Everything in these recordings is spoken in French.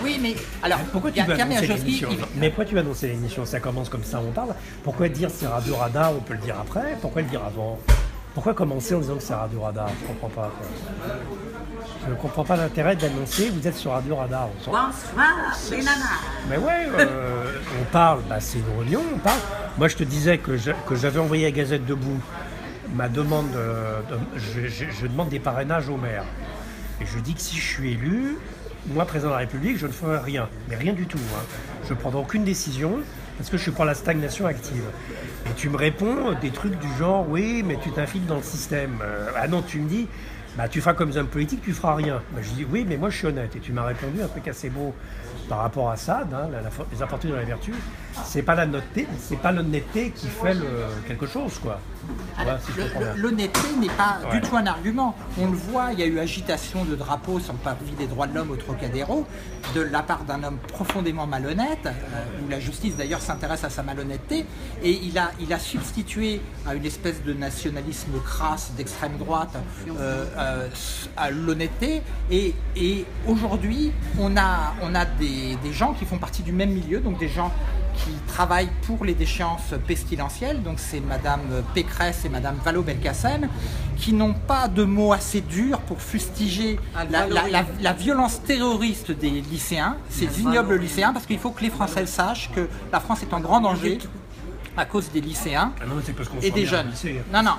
Oui, mais alors, pourquoi tu veux annoncer l'émission? Mais pourquoi tu veux annoncer l'émission? Ça commence comme ça, on parle. Pourquoi dire c'est Radio Radar, on peut le dire après? Pourquoi le dire avant? Pourquoi commencer en disant que c'est Radio Radar? Je comprends pas. Quoi. Je ne comprends pas l'intérêt d'annoncer vous êtes sur Radio Radar. Bonsoir, les nanas. Mais ouais, on parle, c'est une réunion, on parle. Moi, je te disais que j'avais envoyé à Gazette Debout ma demande, je demande des parrainages au maire. Et je dis que si je suis élu, moi, président de la République, je ne ferai rien. Mais rien du tout. Hein. Je ne prendrai aucune décision parce que je suis pour la stagnation active. Et tu me réponds des trucs du genre, oui, mais tu t'infiles dans le système. Ah non, tu me dis, tu feras comme homme politique, tu feras rien. Je dis, oui, mais moi, je suis honnête. Et tu m'as répondu un truc assez beau par rapport à ça, les infortunes de la vertu. C'est pas l'honnêteté qui fait quelque chose, quoi. Alors, l'honnêteté n'est pas du tout un argument. On le voit, il y a eu agitation de drapeaux sur le parvis des droits de l'homme au Trocadéro de la part d'un homme profondément malhonnête, où la justice d'ailleurs s'intéresse à sa malhonnêteté, et il a substitué à une espèce de nationalisme crasse d'extrême droite à l'honnêteté, et aujourd'hui on a des gens qui font partie du même milieu, donc des gens qui travaillent pour les déchéances pestilentielles, donc c'est Madame Pécresse et Madame Vallaud-Belkacem, qui n'ont pas de mots assez durs pour fustiger la violence terroriste des lycéens, ces ignobles lycéens, parce qu'il faut que les Français sachent que la France est en grand danger à cause des lycéens et des jeunes. Non.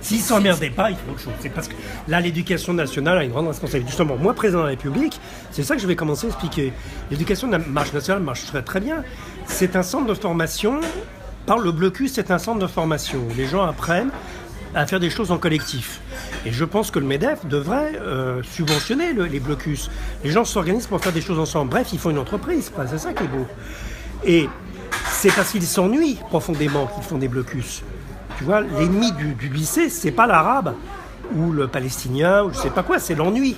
S'ils ne s'emmerdaient pas, il faut autre chose. C'est parce que là, l'éducation nationale a une grande responsabilité. Justement, moi, président de la République, c'est ça que je vais commencer à expliquer. L'éducation nationale marche très très bien. C'est un centre de formation. Par le blocus, c'est un centre de formation où les gens apprennent à faire des choses en collectif. Et je pense que le MEDEF devrait subventionner les blocus. Les gens s'organisent pour faire des choses ensemble. Bref, ils font une entreprise. C'est ça qui est beau. Et c'est parce qu'ils s'ennuient profondément qu'ils font des blocus. Tu vois, l'ennemi du lycée, c'est pas l'arabe ou le palestinien ou je sais pas quoi, c'est l'ennui.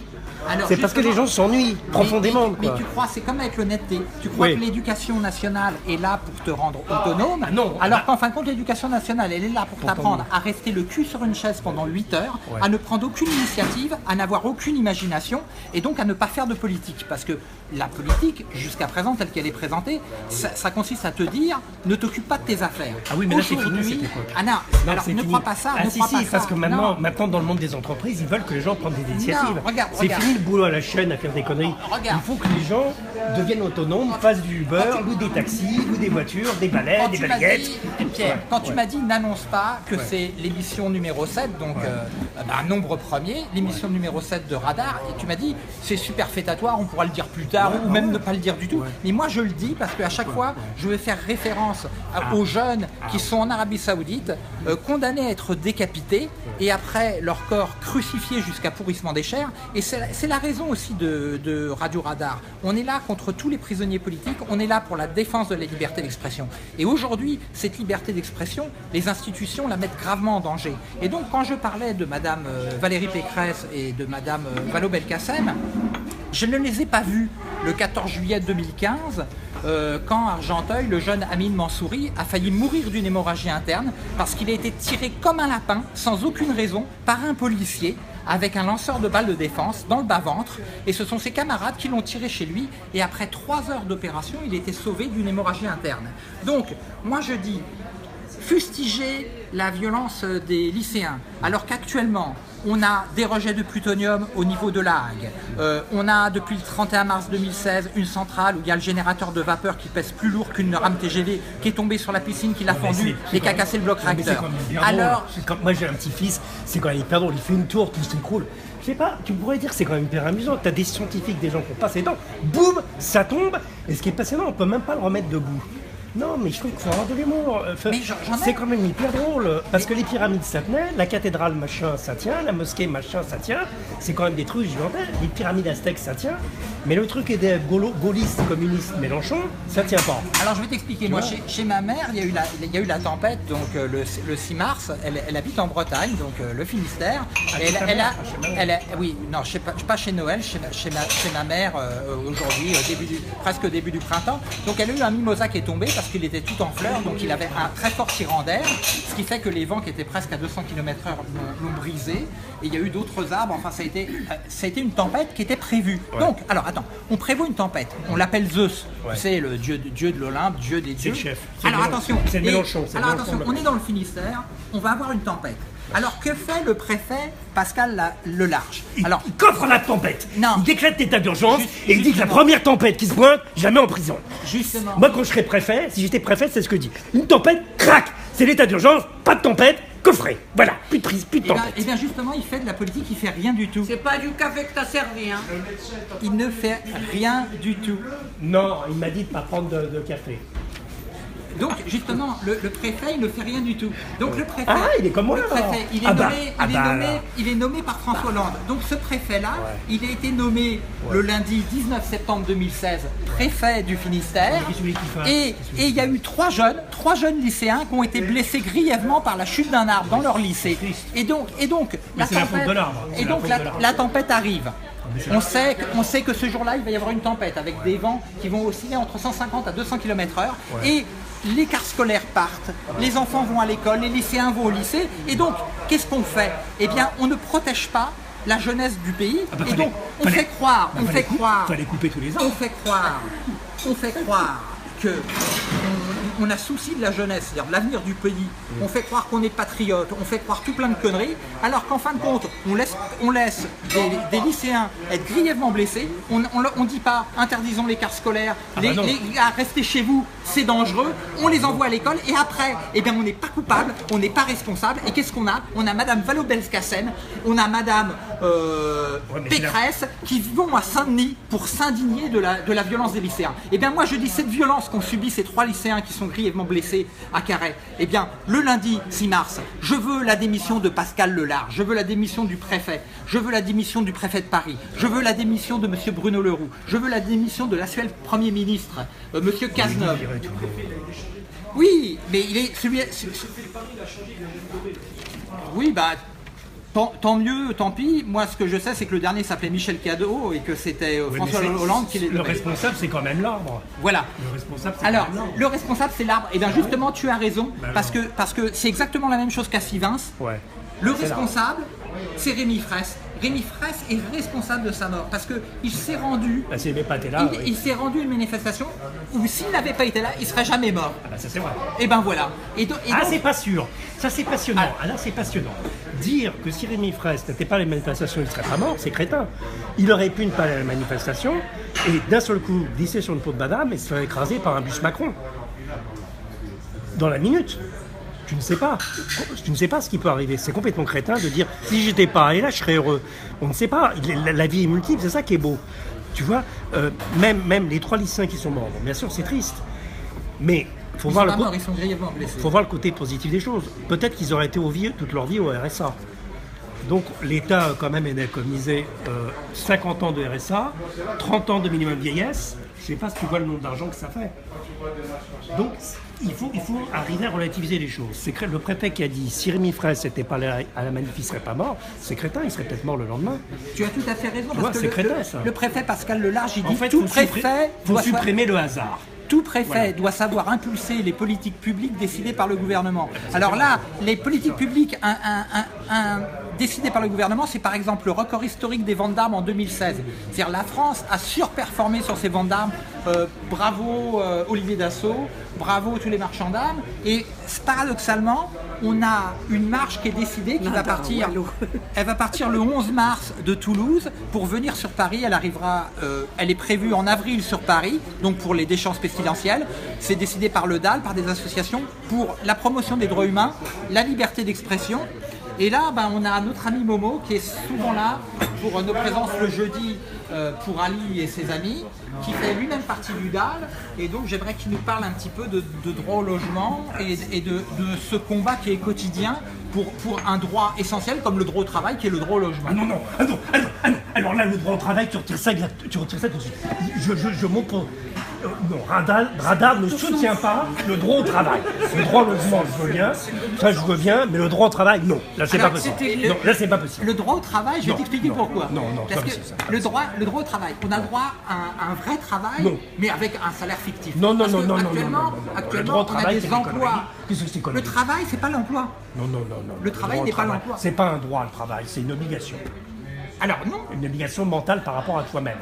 C'est parce que les gens s'ennuient profondément. Mais tu crois, c'est comme avec l'honnêteté. Tu crois que l'éducation nationale est là pour te rendre autonome, alors qu'en fin de compte, l'éducation nationale, elle est là pour t'apprendre à rester le cul sur une chaise pendant 8 heures, à ne prendre aucune initiative, à n'avoir aucune imagination, et donc à ne pas faire de politique. Parce que la politique, jusqu'à présent, telle qu'elle est présentée, ça consiste à te dire, ne t'occupe pas de tes affaires. Ah oui, mais là, c'est fini cette époque. Alors ne crois pas ça. Parce que maintenant, dans le monde des entreprises, ils veulent que les gens prennent des initiatives. C'est fini le boulot à la chaîne à faire des conneries. Il faut que les gens deviennent autonomes, fassent du Uber, ou des taxis, ou des voitures, des balais, des baguettes. Pierre, quand tu m'as dit n'annonce pas que c'est l'émission numéro 7, donc un nombre premier, l'émission numéro 7 de Radar, et tu m'as dit c'est superfétatoire, on pourra le dire plus tard, ou même ne pas le dire du tout. Mais moi je le dis parce qu'à chaque fois, je vais faire référence aux jeunes qui sont en Arabie Saoudite, condamnés à être décapités, et après leur corps crucifié jusqu'à pourrissement des chairs. Et c'est la raison aussi de Radio Radar. On est là contre tous les prisonniers politiques, on est là pour la défense de la liberté d'expression. Et aujourd'hui, cette liberté d'expression, les institutions la mettent gravement en danger. Et donc quand je parlais de Madame Valérie Pécresse et de Madame Vallaud-Belkacem, je ne les ai pas vus le 14 juillet 2015, quand à Argenteuil, le jeune Amine Mansouri a failli mourir d'une hémorragie interne parce qu'il a été tiré comme un lapin, sans aucune raison, par un policier, avec un lanceur de balles de défense dans le bas-ventre, et ce sont ses camarades qui l'ont tiré chez lui, et après 3 heures d'opération, il a été sauvé d'une hémorragie interne. Donc, moi je dis, fustiger la violence des lycéens, alors qu'actuellement, on a des rejets de plutonium au niveau de la Hague. On a depuis le 31 mars 2016 une centrale où il y a le générateur de vapeur qui pèse plus lourd qu'une rame TGV qui est tombé sur la piscine, qui l'a fendu et qui a cassé le bloc réacteur. Alors, moi j'ai un petit-fils, c'est quand même hyper drôle, il fait une tour, tout s'écroule. Je sais pas, tu pourrais dire que c'est quand même hyper amusant. Tu as des scientifiques, des gens qui ont passé dedans, boum, ça tombe, et ce qui est passionnant, on peut même pas le remettre debout. Non, mais je trouve qu'il faut avoir de l'humour. C'est quand même hyper drôle. Parce que les pyramides, ça tenait, la cathédrale, machin, ça tient, la mosquée, machin, ça tient. C'est quand même des trucs gigantesques. Les pyramides aztèques, ça tient. Mais le truc est des gaullistes, communistes, Mélenchon, ça tient pas. Alors je vais t'expliquer. Moi, chez ma mère, il y a eu la tempête, donc le 6 mars. Elle habite en Bretagne, donc le Finistère. Oui, non, je sais pas chez Noël, chez ma mère aujourd'hui, presque début du printemps. Donc elle a eu un mimosa qui est tombé parce parce qu'il était tout en fleurs, donc il avait un très fort tirant d'air, ce qui fait que les vents qui étaient presque à 200 km/h l'ont brisé, et il y a eu d'autres arbres, enfin ça a été une tempête qui était prévue. Ouais. Donc, alors attends, on prévoit une tempête, on l'appelle Zeus, c'est le dieu de l'Olympe, dieu des dieux. C'est le chef. Alors attention, c'est le Mélenchon. Alors attention, on est dans le Finistère, on va avoir une tempête. Alors que fait le préfet Pascal Lelarge? Alors, il coffre la tempête. Non. Il décrète l'état d'urgence et il dit que la première tempête qui se pointe, jamais en prison. Justement. Moi, quand je serais préfet, si j'étais préfet, c'est ce que je dis. Une tempête, crac. C'est l'état d'urgence, pas de tempête, coffret. Voilà, plus de prise, plus de tempête. Et bien justement, il fait de la politique, il fait rien du tout. C'est pas du café que t'as servi, hein. Il ne fait rien du tout. Non, il m'a dit de pas prendre de café. Donc justement, le préfet, il ne fait rien du tout. Donc le préfet, il est comme moi. Le préfet, il est nommé par François Hollande. Donc ce préfet-là, il a été nommé le lundi 19 septembre 2016 préfet du Finistère. Et il y a eu trois jeunes lycéens qui ont été blessés grièvement par la chute d'un arbre dans leur lycée. Et donc la tempête arrive. On sait que ce jour-là, il va y avoir une tempête avec des vents qui vont osciller entre 150 à 200 km/h. Et les cars scolaires partent, les enfants vont à l'école, les lycéens vont au lycée. Et donc, qu'est-ce qu'on fait? Eh bien, on ne protège pas la jeunesse du pays. Et donc, on fait croire fallait couper tous les arbres. On fait croire que on a souci de la jeunesse, c'est-à-dire de l'avenir du pays. On fait croire qu'on est patriote, on fait croire tout plein de conneries, alors qu'en fin de compte, on laisse des lycéens être grièvement blessés. On ne dit pas interdisons les cars scolaires, les gars, restez chez vous, c'est dangereux. On les envoie à l'école et après, eh bien, on n'est pas coupable, on n'est pas responsable. Et qu'est-ce qu'on a? On a Madame Vallaud-Belkacem, on a Madame Pécresse qui vont à Saint-Denis pour s'indigner de la violence des lycéens. Eh bien, moi, je dis cette violence qu'ont subi ces trois lycéens qui sont grièvement blessés à Carhaix, eh bien, le lundi 6 mars, je veux la démission de Pascal Lelarge, je veux la démission du préfet, je veux la démission du préfet de Paris, je veux la démission de M. Bruno Le Roux, je veux la démission de l'actuel Premier ministre, M. Cazeneuve. Oui, mais il est celui... Oui, bah... Tant mieux, tant pis. Moi, ce que je sais, c'est que le dernier s'appelait Michel Cadot et que c'était François Hollande qui l'est. Le responsable, c'est quand même l'arbre. Voilà. Le responsable, c'est alors, le responsable, c'est l'arbre. Et bien, justement, tu as raison, parce que c'est exactement la même chose qu'à Sivins. Ouais. Le responsable, c'est Rémi Fraisse. Rémi Fraisse est responsable de sa mort parce qu'il s'est rendu. Bah, s'il n'avait pas été là. Il s'est rendu à une manifestation où s'il n'avait pas été là, il ne serait jamais mort. Ah bah ça c'est vrai. Et ben voilà. C'est pas sûr. Ça c'est passionnant. Là c'est passionnant. Dire que si Rémi Fraisse n'était pas à la manifestation, il ne serait pas mort, c'est crétin. Il aurait pu ne pas aller à la manifestation et d'un seul coup glisser sur une peau de madame et se faire écraser par un bus Macron. Dans la minute. Tu ne sais pas. Tu ne sais pas ce qui peut arriver. C'est complètement crétin de dire si j'étais pas allé là, je serais heureux. On ne sait pas. La vie est multiple, c'est ça qui est beau. Tu vois, même les trois lycéens qui sont morts, bon, bien sûr, c'est triste. Mais faut voir le côté positif des choses. Peut-être qu'ils auraient été toute leur vie au RSA. Donc l'État quand même économisé 50 ans de RSA, 30 ans de minimum vieillesse. Je ne sais pas si tu vois le nombre d'argent que ça fait. Donc il faut arriver à relativiser les choses. C'est le préfet qui a dit si Rémi Fraisse n'était pas là à la manif, il ne serait pas mort. C'est crétin, il serait peut-être mort le lendemain. Tu as tout à fait raison. Parce que le préfet Pascal Lelarge, il dit en fait, tout préfet faut supprimer le hasard. Tout préfet doit savoir impulser les politiques publiques décidées par le gouvernement. Alors là, les politiques publiques décidées par le gouvernement, c'est par exemple le record historique des ventes d'armes en 2016. C'est-à-dire la France a surperformé sur ses ventes d'armes. Bravo Olivier Dassault, bravo tous les marchands d'armes. Et paradoxalement, on a une marche qui est décidée, qui va partir. Elle va partir le 11 mars de Toulouse pour venir sur Paris. Elle arrivera, elle est prévue en avril sur Paris, donc pour les déchances pestilentielles. C'est décidé par le DAL, par des associations pour la promotion des droits humains, la liberté d'expression. Et là, on a notre ami Momo qui est souvent là pour nos présences le jeudi pour Ali et ses amis, qui fait lui-même partie du DAL. Et donc j'aimerais qu'il nous parle un petit peu de droit au logement et de ce combat qui est quotidien pour un droit essentiel comme le droit au travail qui est le droit au logement. Ah non. Alors là, le droit au travail, tu retires ça tout de suite. Je monte pour... Non, Radar ne soutient pas le droit au travail. Le droit au logement, je veux bien. Ça, je veux bien, mais le droit au travail, non. Là, c'est pas possible. Non, là, c'est pas possible. Le droit au travail, je vais t'expliquer pourquoi. Non, Parce que le droit au travail, on a le droit à un vrai travail, mais avec un salaire fictif. Non. Actuellement, Le droit au on a travail, des c'est des emplois. conneries. Qu'est-ce que c'est Le conneries? travail, c'est pas l'emploi. Non. Le travail droit au n'est pas travail, l'emploi. C'est pas un droit, le travail, c'est une obligation. Alors non. Une obligation mentale par rapport à toi-même.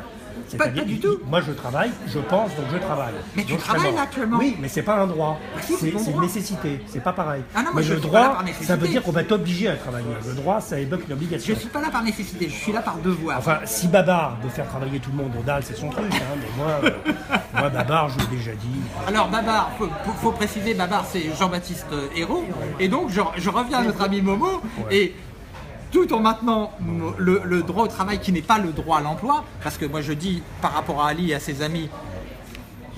Pas du tout. Moi, je travaille, je pense, donc je travaille. Mais tu Donc, je serai travailles mort. là actuellement. Oui, mais c'est pas un droit. si, c'est ton C'est une droit. nécessité. C'est pas pareil. Ah non, moi, mais je le suis pas là droit, par nécessité. ça veut dire qu'on va t'obliger à travailler. Le droit, ça évoque une Je obligation. suis pas là par nécessité, je suis là par devoir. Enfin, si Babar veut faire travailler tout le monde au dalle, c'est son truc. Hein, mais moi, Babar, je l'ai déjà dit. Alors Babar, faut préciser, Babar c'est Jean-Baptiste Hérault, et donc je reviens à notre ami Momo, et tout en maintenant le droit au travail qui n'est pas le droit à l'emploi, parce que moi je dis par rapport à Ali et à ses amis,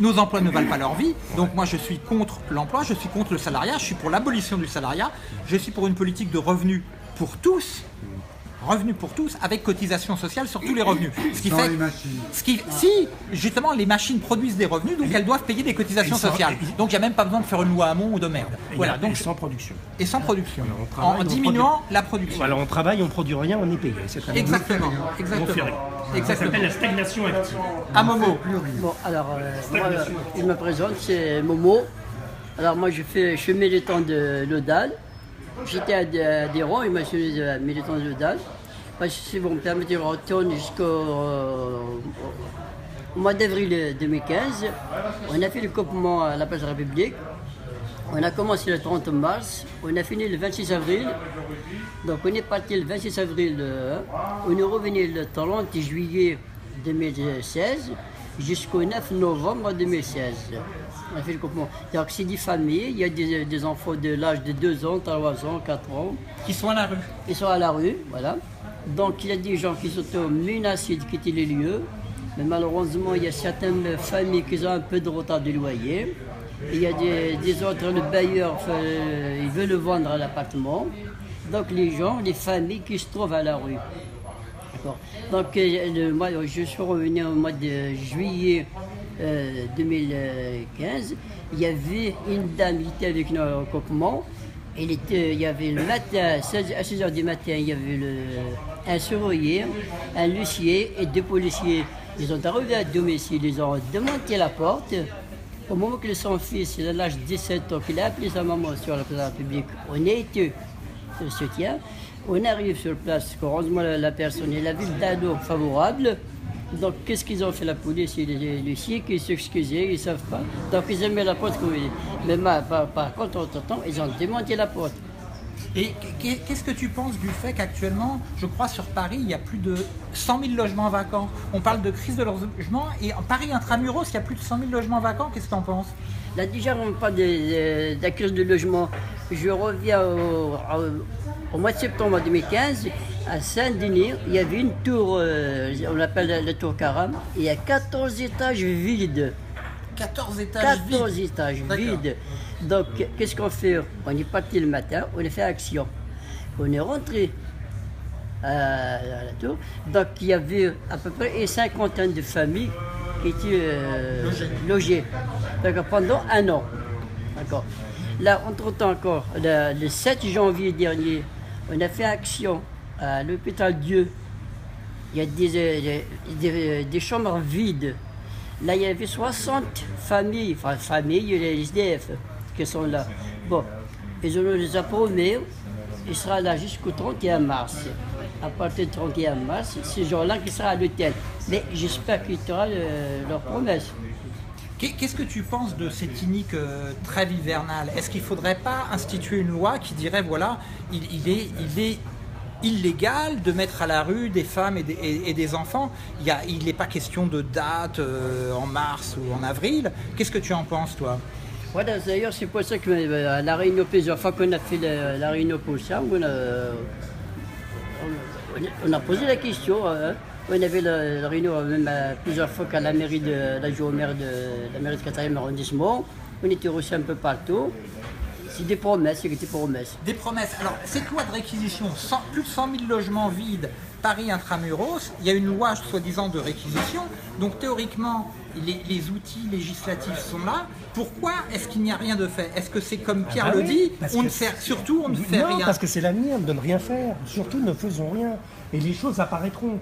nos emplois ne valent pas leur vie, donc moi je suis contre l'emploi, je suis contre le salariat, je suis pour l'abolition du salariat, je suis pour une politique de revenus pour tous, avec cotisation sociale sur tous les revenus. Ce qui fait, si justement les machines produisent des revenus, donc elles doivent payer des cotisations sociales. Donc il n'y a même pas besoin de faire une loi Hamon ou de merde. Voilà, donc sans production. et sans production, Alors, en diminuant la production. Alors on travaille, on produit rien, on est payé. C'est très bien. Exactement, On fait exactement. rien. Ça s'appelle la stagnation active. À Momo. Bon, alors, moi, je me présente, c'est Momo. Alors, moi, je suis militant de l'ODAL. J'étais à Déron, il m'a choisi militant de l'ODAL. Si vous me permettez, je retourne jusqu'au mois d'avril 2015. On a fait le campement à la place de la République. On a commencé le 30 mars, on a fini le 26 avril. Donc on est parti le 26 avril, on est revenu le 30 juillet 2016 jusqu'au 9 novembre 2016. On a fait le campement. Donc c'est des familles, il y a des enfants de l'âge de 2 ans, 3 ans, 4 ans. Qui sont à la rue. Ils sont à la rue, voilà. Donc il y a des gens qui sont menacés de quitter les lieux. Mais malheureusement, il y a certaines familles qui ont un peu de retard de loyer. Et il y a des autres, le bailleur, il veut le vendre à l'appartement. Donc les gens, les familles qui se trouvent à la rue. D'accord. Donc je suis revenu au mois de juillet 2015. Il y avait une dame qui était avec nous au campement. Il y avait le matin, à 6 h du matin, il y avait un surveillant, un huissier et 2 policiers. Ils ont arrivé à domicile, ils ont démonté la porte. Au moment que son fils, il a l'âge de 17 ans, qu'il a appelé sa maman sur la place de la République, on a été le soutien. On arrive sur place, heureusement la personne, elle a vu le tableau favorable. Donc qu'est-ce qu'ils ont fait la police et les huissiers qui s'excusaient, ils ne savent pas. Donc ils ont mis la porte comme il est. Mais par contre, entre-temps, ils ont démonté la porte. Et qu'est-ce que tu penses du fait qu'actuellement, je crois sur Paris, il y a plus de 100 000 logements vacants. On parle de crise de logement et en Paris intramuros, il y a plus de 100 000 logements vacants. Qu'est-ce que tu en penses? Là déjà, on parle de la crise de logement. Je reviens au mois de septembre 2015, à Saint-Denis, il y avait une tour, on l'appelle la tour Caram, il y a 14 étages vides. 14 étages 14 étages vides. Donc, qu'est-ce qu'on fait? On est parti le matin, on a fait action. On est rentré à la tour. Donc, il y avait à peu près une cinquantaine de familles qui étaient logées. Donc, pendant un an. D'accord. Là, entre-temps encore, le 7 janvier dernier, on a fait action à l'hôpital Dieu. Il y a des chambres vides. Là, il y avait 60 familles, les SDF qui sont là. Bon, ils nous les a promis, il sera là jusqu'au 31 mars. À partir du 31 mars, ces gens-là qui seront à l'hôtel. Mais j'espère qu'ils auront leur promesse. Qu'est-ce que tu penses de cette inique trêve hivernale? Est-ce qu'il ne faudrait pas instituer une loi qui dirait, voilà, il est illégal de mettre à la rue des femmes et des enfants? Il n'est pas question de date en mars ou en avril. Qu'est-ce que tu en penses, toi? Voilà, d'ailleurs, c'est pour ça que à la réunion, plusieurs fois qu'on a fait la réunion pour ça, on a posé la question. On avait la réunion même plusieurs fois qu'à la mairie de la maire de 4e arrondissement. On était reçus un peu partout. C'est des promesses, c'est des promesses. Des promesses. Alors, cette loi de réquisition, plus de 100 000 logements vides, Paris intramuros, il y a une loi soi-disant de réquisition, donc théoriquement, les outils législatifs sont là. Pourquoi est-ce qu'il n'y a rien de fait? Est-ce que c'est comme Pierre le dit, on ne fait Non, rien? parce que c'est l'avenir de ne rien faire. Surtout, ne faisons rien. Et les choses apparaîtront.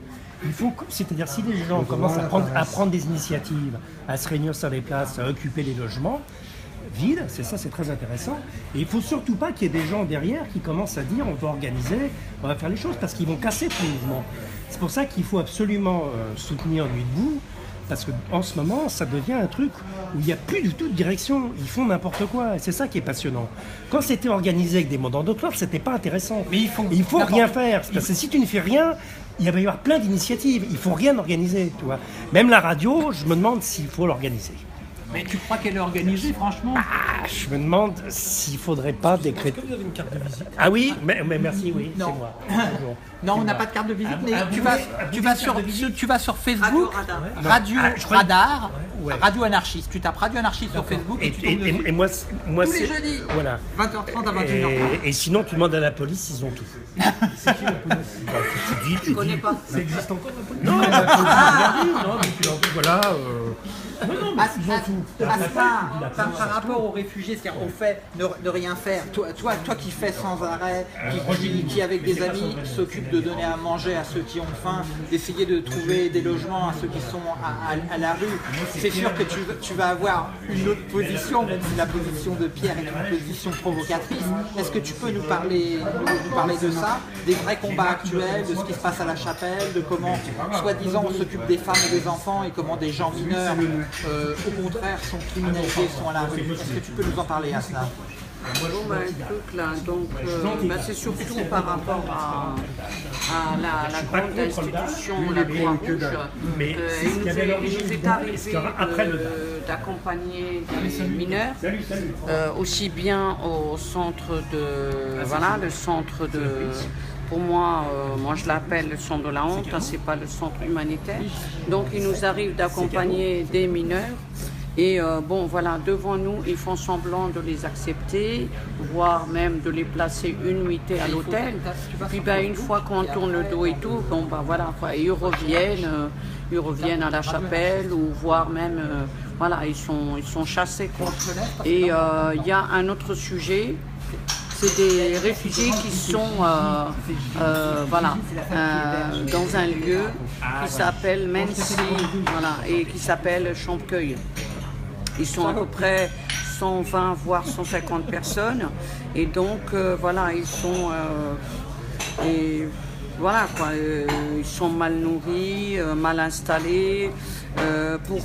C'est-à-dire, si les gens commencent à prendre des initiatives, à se réunir sur les places, à occuper les logements vides, c'est très intéressant. Et il ne faut surtout pas qu'il y ait des gens derrière qui commencent à dire on va organiser, on va faire les choses, parce qu'ils vont casser tout le mouvement. C'est pour ça qu'il faut absolument soutenir Nuit debout, parce qu'en ce moment, ça devient un truc où il n'y a plus du tout de direction. Ils font n'importe quoi. Et c'est ça qui est passionnant. Quand c'était organisé avec des mots d'ordre, c'était pas intéressant. Mais il faut rien faire. Parce que si tu ne fais rien, il va y avoir plein d'initiatives. Il faut rien organiser. Tu vois. Même la radio, je me demande s'il faut l'organiser. Mais tu crois qu'elle est organisée, franchement? Je me demande s'il ne faudrait pas décréter. Est-ce que vous avez une carte de visite? Ah oui, mais merci, oui, c'est Non. moi. Non, on n'a pas de carte de visite, mais tu vas sur Facebook, Radio Radio je crois- Radar, Ouais. Radio Anarchiste. Tu tapes Radio Anarchiste sur Facebook et tu tombes dessus. Et moi, Tous les jeudis, Voilà. 20h30 à 21h30. Et sinon, tu demandes à la police, ils ont tout. C'est qui la police? Je connais pas. Ça existe encore la police? Non, la police, non, mais tu leur dis, voilà. Par rapport aux réfugiés, c'est-à-dire au fait de rien faire, toi qui fais sans arrêt, qui avec des amis s'occupe de donner à manger à ceux qui ont faim, d'essayer de trouver des logements à ceux qui sont à la rue, c'est sûr que tu vas avoir une autre position, même si la position de Pierre est une position provocatrice. Est-ce que tu peux nous parler de ça, des vrais combats actuels, de ce qui se passe à la chapelle, de comment, soi-disant, on s'occupe des femmes et des enfants et comment des gens mineurs, au contraire, sont criminalisés, sont à la rue. Est-ce que tu peux nous en parler à cela? Bon, écoute, là, donc, c'est surtout par rapport à la grande institution, la Croix-Rouge. Mais c'est ce qu'il y avait à Il l'origine. nous est arrivé d'accompagner des mineurs, aussi bien au centre le centre de... Pour moi, je l'appelle le centre de la honte, hein, c'est pas le centre humanitaire. Donc il nous arrive d'accompagner des mineurs. Et devant nous, ils font semblant de les accepter, voire même de les placer une nuitée à l'hôtel. Puis une fois qu'on tourne le dos et tout, ils reviennent à la chapelle, ou voire même, ils sont chassés, quoi. Et il y a un autre sujet. C'est des réfugiés qui sont dans un lieu qui s'appelle Mency, et qui s'appelle Champcueil. Ils sont à peu près 120 voire 150 personnes, et donc ils sont ils sont mal nourris, mal installés. Pour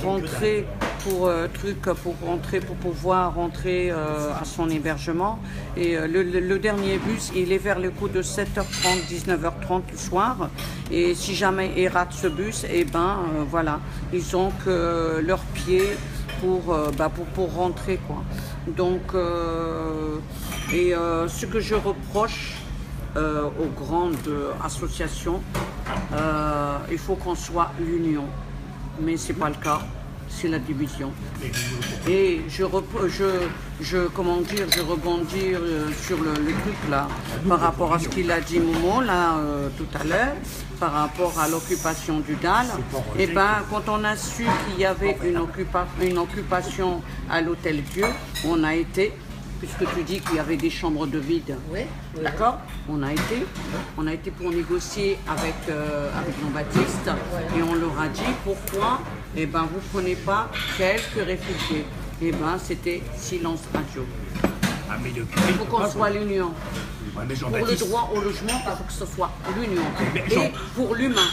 pouvoir rentrer à son hébergement. Et le dernier bus, il est vers le coup de 7h30, 19h30 le soir. Et si jamais ils ratent ce bus, ils ont que leurs pieds pour rentrer, quoi. Donc, ce que je reproche aux grandes associations, il faut qu'on soit l'union. Mais ce n'est pas le cas, c'est la division. Et je rebondis sur le truc là, par rapport à ce qu'il a dit Momo là tout à l'heure, par rapport à l'occupation du DAL. Et quand on a su qu'il y avait une occupation à l'Hôtel Dieu, on a été, puisque tu dis qu'il y avait des chambres de vide, Oui. d'accord? On a été pour négocier avec Jean-Baptiste, et on leur a dit pourquoi vous prenez pas quelques réfugiés. C'était silence radio. Il faut qu'on soit l'union. Pour le droit au logement, il faut que ce soit l'union. Et pour l'humain,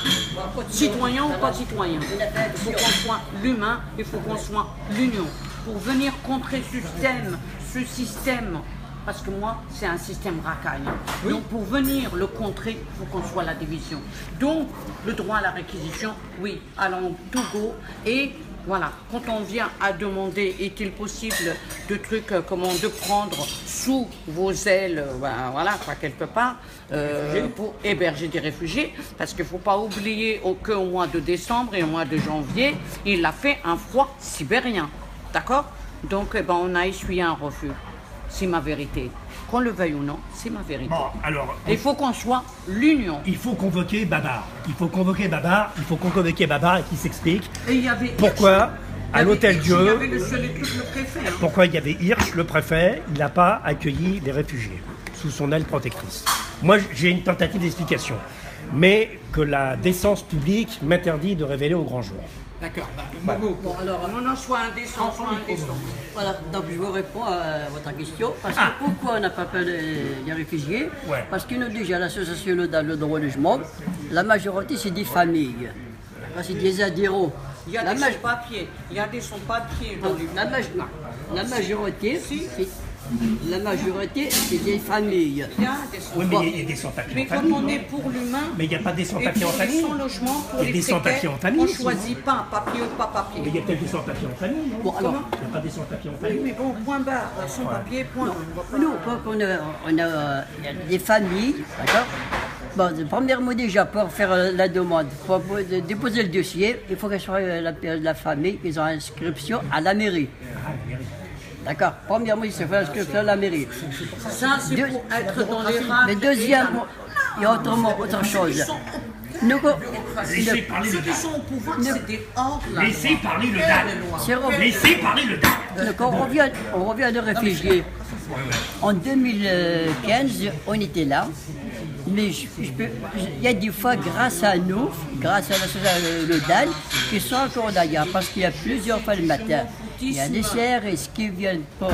citoyen ou pas citoyen, il faut qu'on soit l'humain, il faut qu'on soit l'union. Pour venir contrer ce système, parce que moi, c'est un système racaille. Oui. Donc, pour venir le contrer, il faut qu'on soit la division. Donc, le droit à la réquisition, oui, allons tout go. Et voilà, quand on vient à demander, est-il possible de prendre sous vos ailes, quelque part, pour héberger des réfugiés, parce qu'il ne faut pas oublier qu'au mois de décembre et au mois de janvier, il a fait un froid sibérien. D'accord? Donc, on a essuyé un refus. c'est ma vérité. Qu'on le veuille ou non, c'est ma vérité. Bon, alors, Il faut qu'on soit l'union. il faut convoquer Babar. Il faut convoquer Babar et qu'il s'explique Et il y avait pourquoi, à l'Hôtel Il y Dieu, avait le préfet. Hein. pourquoi il y avait Hirsch, le préfet, il n'a pas accueilli les réfugiés sous son aile protectrice. Moi, j'ai une tentative d'explication, mais que la décence publique m'interdit de révéler au grand jour. D'accord. Momo. Bon, alors, Non, soit indécent, soit indécent. voilà, donc je vous réponds à votre question. Parce que pourquoi on n'a pas peur des réfugiés? Ouais. Parce que nous, déjà, l'association Nodal, le droit au logement, la majorité, c'est des familles. C'est des adhérents. Il y a La des maj- sans-papiers. Il y a des sans-papiers. non, la majorité, la majorité, c'est des familles. Il y a des Oui, sans-papiers. mais il y a des sans-papiers Mais en comme famille. on est pour l'humain, Mais il n'y a pas des et sans-papiers en pour les famille. sans-logements, pour Il y a les des sans-papiers précaires, en famille. on ne choisit pas papier ou pas papier. Mais il y a peut-être des sans-papiers en famille, non? Bon, alors, Il n'y a pas des sans-papiers en Oui, famille. mais bon, point barre, sans papier, point. On va pas- nous, quand on a des familles, d'accord. Bon, le premier mot déjà, pour faire la demande, pour déposer le dossier, il faut qu'elle soit la famille, ils ont inscription à la mairie. D'accord. Premièrement, il se fait l'inscription à la mairie. Ça, c'est pour être dans les rangs. Mais deuxièmement, il y a autre chose. Nous, Laissez parler Ceux le qui sont au pouvoir, c'est des hors la Laissez loi. parler le Hors DAL. les lois. c'est revenu. Laissez parler le DAL. Donc, on revient de réfugiés. En 2015, on était là. Mais il y a des fois, grâce à nous, grâce à l'association Le DAL, qui sont encore d'ailleurs, parce qu'il y a plusieurs fois le matin. Il y a des CRS qui viennent pour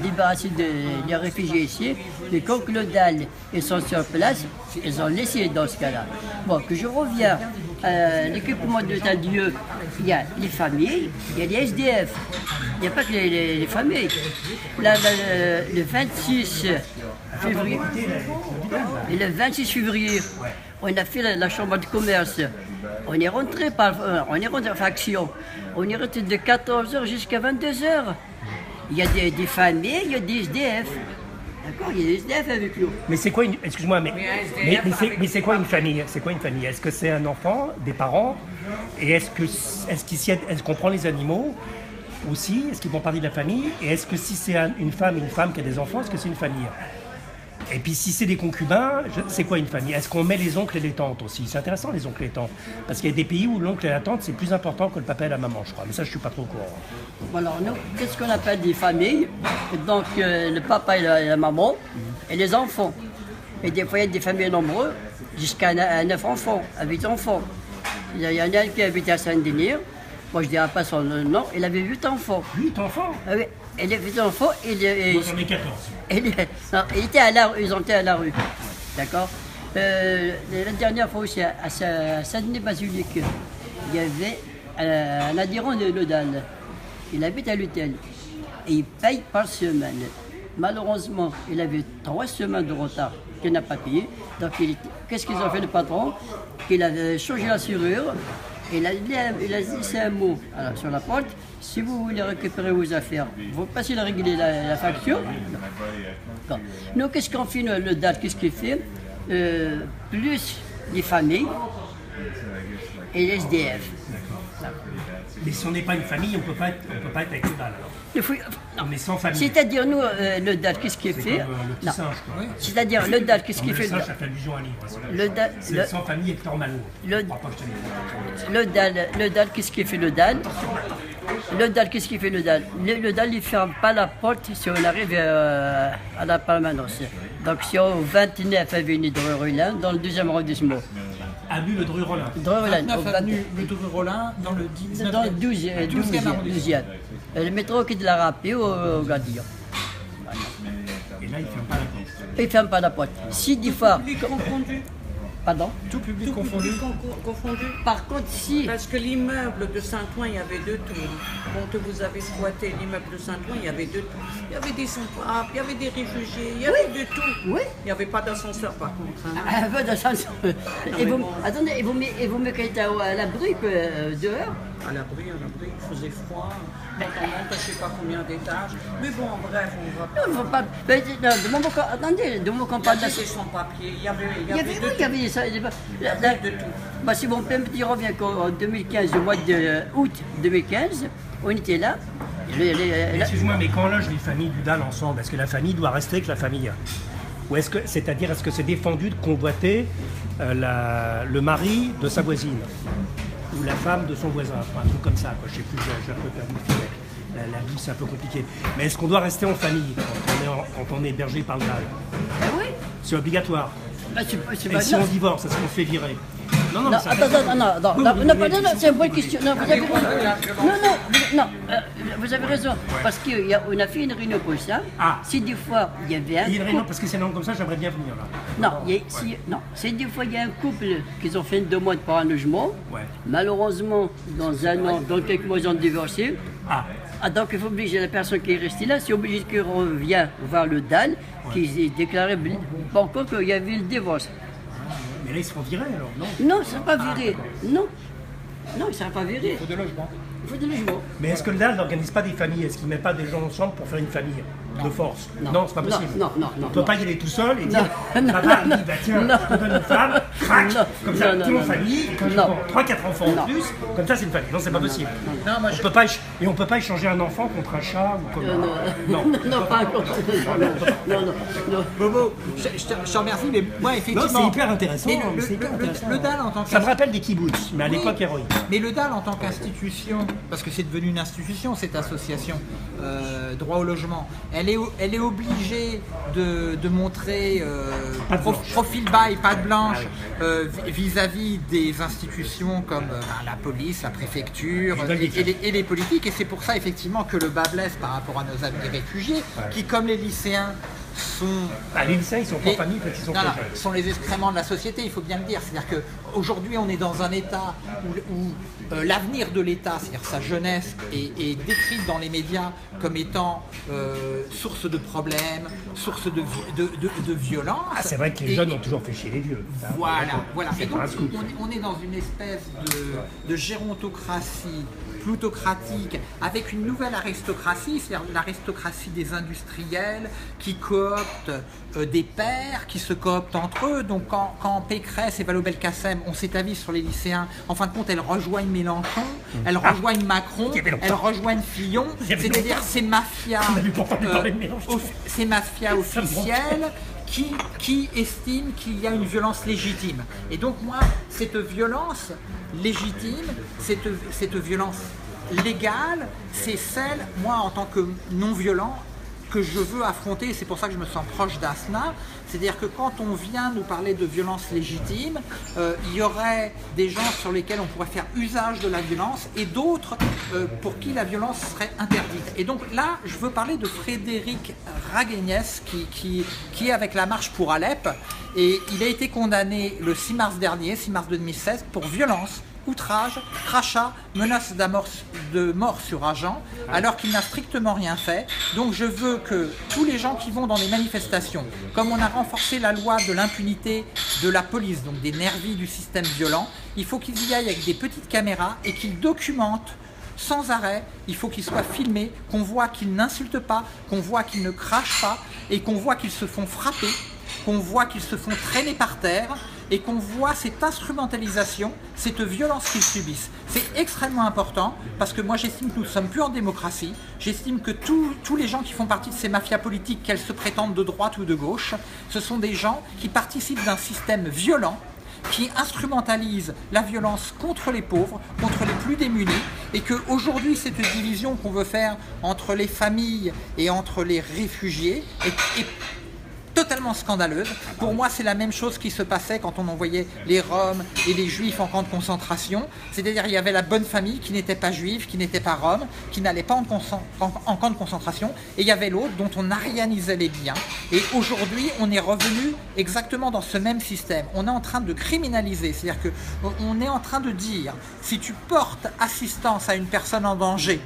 débarrasser des réfugiés ici. Mais quand le DAL ils sont sur place, ils ont laissé dans ce cas-là. Bon, que je reviens à l'équipement de Dieu, il y a les familles, il y a les SDF. Il n'y a pas que les familles. Là, le 26 février, et le 26 février, on a fait la chambre de commerce. On est rentré en faction. On est rentré de 14h jusqu'à 22h. Il y a des familles, il y a des SDF. D'accord, il y a des SDF avec nous. Mais c'est quoi une... Excuse-moi, mais SDF c'est quoi une famille? C'est quoi une famille? Est-ce que c'est un enfant, des parents? Et est-ce qu'on prend les animaux aussi? Est-ce qu'ils font partie de la famille? Et est-ce que si c'est une femme qui a des enfants, est-ce que c'est une famille? Et puis si c'est des concubins, c'est quoi une famille? Est-ce qu'on met les oncles et les tantes aussi? C'est intéressant les oncles et les tantes. Parce qu'il y a des pays où l'oncle et la tante c'est plus important que le papa et la maman, je crois. Mais ça je suis pas trop au courant. Alors nous, qu'est-ce qu'on appelle des familles? Donc le papa et la maman et les enfants. Et des fois il y a des familles nombreuses, jusqu'à 9 enfants, à 8 enfants. Il y en a un qui habitait à Saint-Denis. Moi je ne dirais pas son nom, il avait 8 enfants. 8 enfants? Ah oui. Et les 8 enfants, Moi j'en ai 14. ils étaient ils ont été à la rue. D'accord. La dernière fois aussi, à Saint-Denis-Basilique, il y avait un adhérent de Nodal. Il habite à l'hôtel. Et il paye par semaine. Malheureusement, il avait 3 semaines de retard qu'il n'a pas payé. Donc, qu'est-ce qu'ils ont fait le patron? Il a changé la serrure. Il a dit un mot sur la porte. Si vous voulez récupérer vos affaires, vous passez à régler la facture. Nous, qu'est-ce qu'on fait, le DAL? Qu'est-ce qu'il fait? Plus les familles et les SDF. Mais si on n'est pas une famille, on peut pas être avec le DAL. Non. On est sans famille. C'est-à-dire, nous, le DAL, qu'est-ce qu'il fait? Le petit Non. singe, quoi. C'est-à-dire, le DAL, qu'est-ce qu'il Le fait? singe, ça fait allusion à un livre. Le DAL, C'est sans famille Hector Malot. Le- Je crois pas que je te l'ai dit. le DAL, qu'est-ce qu'il fait le DAL? Le DAL, qu'est-ce qu'il fait le DAL? Le DAL, il ne ferme pas la porte si on arrive à la permanence. Donc, si on est au 29 avenue de Rollin, dans le 2e arrondissement. Avenue Le Dru-Rollin. De Rollin, 29 avenue le Rollin dans le 19e. dans le 12e. Le métro qui est de la Rapée au Gardillon. Et là, il ne ferme pas la porte. Il ne ferme pas la porte. Si des fois. Public confondu. Pardon? Tout public Tout confondu. public confondu. Par contre, si. Parce que l'immeuble de Saint-Ouen, il y avait 2 tours. Quand vous avez squatté l'immeuble de Saint-Ouen, il y avait 2 tours. Il y avait des sans-papiers, il y avait des réfugiés, il y avait de tout. Oui. Il n'y avait pas d'ascenseur par contre. Hein. Un peu de sens. Et vous, attendez, et vous mettez à l'abri dehors? À l'abri, il faisait froid. Quand on monte, je ne sais pas combien d'étages. Mais bon, bref, on va pas. Non, il ne faut pas. Mais, non, de mon camp, attendez, de mon camp, Il y pas de la. avait des sans-papiers, il y avait Il y avait, oui, il y avait ça. Il y avait de tout. Bah, si mon père me dit, revient qu'en 2015, au mois d'août 2015, on était là, Mais excuse-moi, mais quand on loge les familles du DAL ensemble, est-ce que la famille doit rester avec la famille? Ou est-ce que c'est défendu de convoiter le mari de sa voisine? Ou la femme de son voisin? Enfin, un truc comme ça, quoi. Je sais plus, j'ai un peu perdu le fil. La vie, c'est un peu compliqué. Mais est-ce qu'on doit rester en famille quand on est hébergé par le DAL? Oui. C'est obligatoire. Ben, Et si on divorce, est-ce qu'on se fait virer? Non, Non, attends, c'est une bonne question. Non, vous avez raison. Vous avez raison. Parce qu'on a fait une réunion comme ça. Ah. Si des fois il y avait un Il y a une réunion, couple. parce que c'est non comme ça, j'aimerais bien venir là. Si des fois il y a un couple qui ont fait une demande pour un logement, Ouais. malheureusement, dans un an, dans quelques mois, ils ont divorcé. Ah, Donc il faut obliger la personne qui est restée là, c'est obligé qu'il revienne voir le DAL, qui s'est déclaré pas encore qu'il y avait le divorce. mais là ils se font virer alors, non? Non, ça ne sera pas viré. Non, il ne sera pas viré. Il faut de logement. Il faut des logements. Mais est-ce que le DAL n'organise pas des familles? Est-ce qu'il ne met pas des gens ensemble pour faire une famille de force? Non. C'est pas possible. Non. On ne peut pas y aller tout seul et dire Non. papa, il dit, bah tiens, Non. je te donne une femme, crac, Non. comme ça, Non, tout en non, famille, et quand je non. prends 3-4 enfants Non. en plus, comme ça c'est une famille. Non, c'est pas possible. Non, moi, On peut pas et on peut pas échanger un enfant contre un chat ou comme Non, pas encore. Non. Bobo, je te remercie, mais moi, effectivement. Non, c'est hyper intéressant. Mais C'est hyper intéressant. le DAL en tant Ça me rappelle des kibbutz, mais à l'époque héroïque. Mais le DAL en tant qu'institution, parce que c'est devenu une institution cette association droit au logement, elle est obligée de montrer profil bas et patte blanche vis-à-vis des institutions comme la police, la préfecture et les politiques. Et c'est pour ça effectivement que le bas blesse par rapport à nos amis réfugiés, qui comme les lycéens sont... Les lycéens, ils sont pas en famille quand ils sont très jeunes. sont les excréments de la société, il faut bien le dire. C'est-à-dire qu'aujourd'hui, on est dans un État où l'avenir de l'État, c'est-à-dire sa jeunesse, est décrite dans les médias comme étant source de problèmes, source de violence. Ah, c'est vrai que les jeunes ont toujours fait chier les vieux. Voilà. C'est Et donc, pas un scoop. on est dans une espèce de gérontocratie plutocratique, avec une nouvelle aristocratie, c'est-à-dire l'aristocratie des industriels qui cooptent des pairs, qui se cooptent entre eux. Donc quand Pécresse et Vallaud-Belkacem ont cet avis sur les lycéens, en fin de compte, elles rejoignent Mélenchon, elles rejoignent Macron, elles rejoignent Fillon, c'est-à-dire ces mafias, ces mafias officielles qui estiment qu'il y a une violence légitime. Et donc moi, cette violence légitime, cette violence légale, c'est celle, moi en tant que non-violent, que je veux affronter, et c'est pour ça que je me sens proche d'Asna. C'est-à-dire que quand on vient nous parler de violence légitime, il y aurait des gens sur lesquels on pourrait faire usage de la violence et d'autres pour qui la violence serait interdite. Et donc là, je veux parler de Frédéric Raguegnès qui est avec la marche pour Alep, et il a été condamné le 6 mars dernier, 6 mars 2016, pour violence, outrage, crachat, menace de mort sur agent, alors qu'il n'a strictement rien fait. Donc je veux que tous les gens qui vont dans les manifestations, comme on a renforcé la loi de l'impunité de la police, donc des nervis du système violent, il faut qu'ils y aillent avec des petites caméras et qu'ils documentent sans arrêt. Il faut qu'ils soient filmés, qu'on voit qu'ils n'insultent pas, qu'on voit qu'ils ne crachent pas, et qu'on voit qu'ils se font frapper, qu'on voit qu'ils se font traîner par terre, et qu'on voit cette instrumentalisation, cette violence qu'ils subissent. C'est extrêmement important, parce que moi j'estime que nous ne sommes plus en démocratie, j'estime que tous les gens qui font partie de ces mafias politiques, qu'elles se prétendent de droite ou de gauche, ce sont des gens qui participent d'un système violent, qui instrumentalise la violence contre les pauvres, contre les plus démunis, et qu'aujourd'hui cette division qu'on veut faire entre les familles et entre les réfugiés est totalement scandaleuse. Pour moi, c'est la même chose qui se passait quand on envoyait les Roms et les Juifs en camp de concentration. C'est-à-dire il y avait la bonne famille qui n'était pas juive, qui n'était pas rome, qui n'allait pas en camp de concentration, et il y avait l'autre dont on arianisait les biens. Et aujourd'hui, on est revenu exactement dans ce même système. On est en train de criminaliser, c'est-à-dire qu'on est en train de dire, si tu portes assistance à une personne en danger,